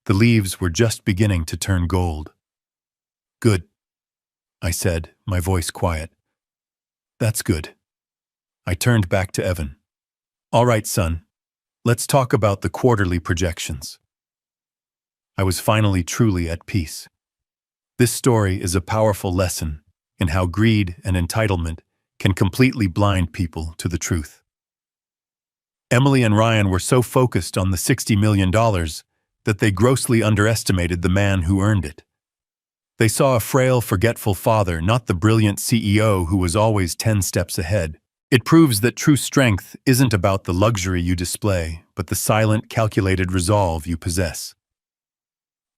The leaves were just beginning to turn gold. Good, I said, my voice quiet. That's good. I turned back to Evan. All right, son. Let's talk about the quarterly projections. I was finally truly at peace. This story is a powerful lesson in how greed and entitlement can completely blind people to the truth. Emily and Ryan were so focused on the $60 million that they grossly underestimated the man who earned it. They saw a frail, forgetful father, not the brilliant CEO who was always 10 steps ahead. It proves that true strength isn't about the luxury you display, but the silent, calculated resolve you possess.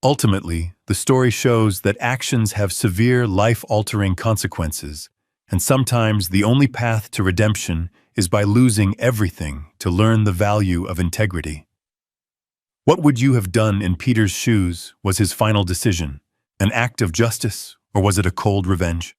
Ultimately, the story shows that actions have severe, life-altering consequences, and sometimes the only path to redemption is by losing everything to learn the value of integrity. What would you have done in Peter's shoes was his final decision, an act of justice, or was it a cold revenge?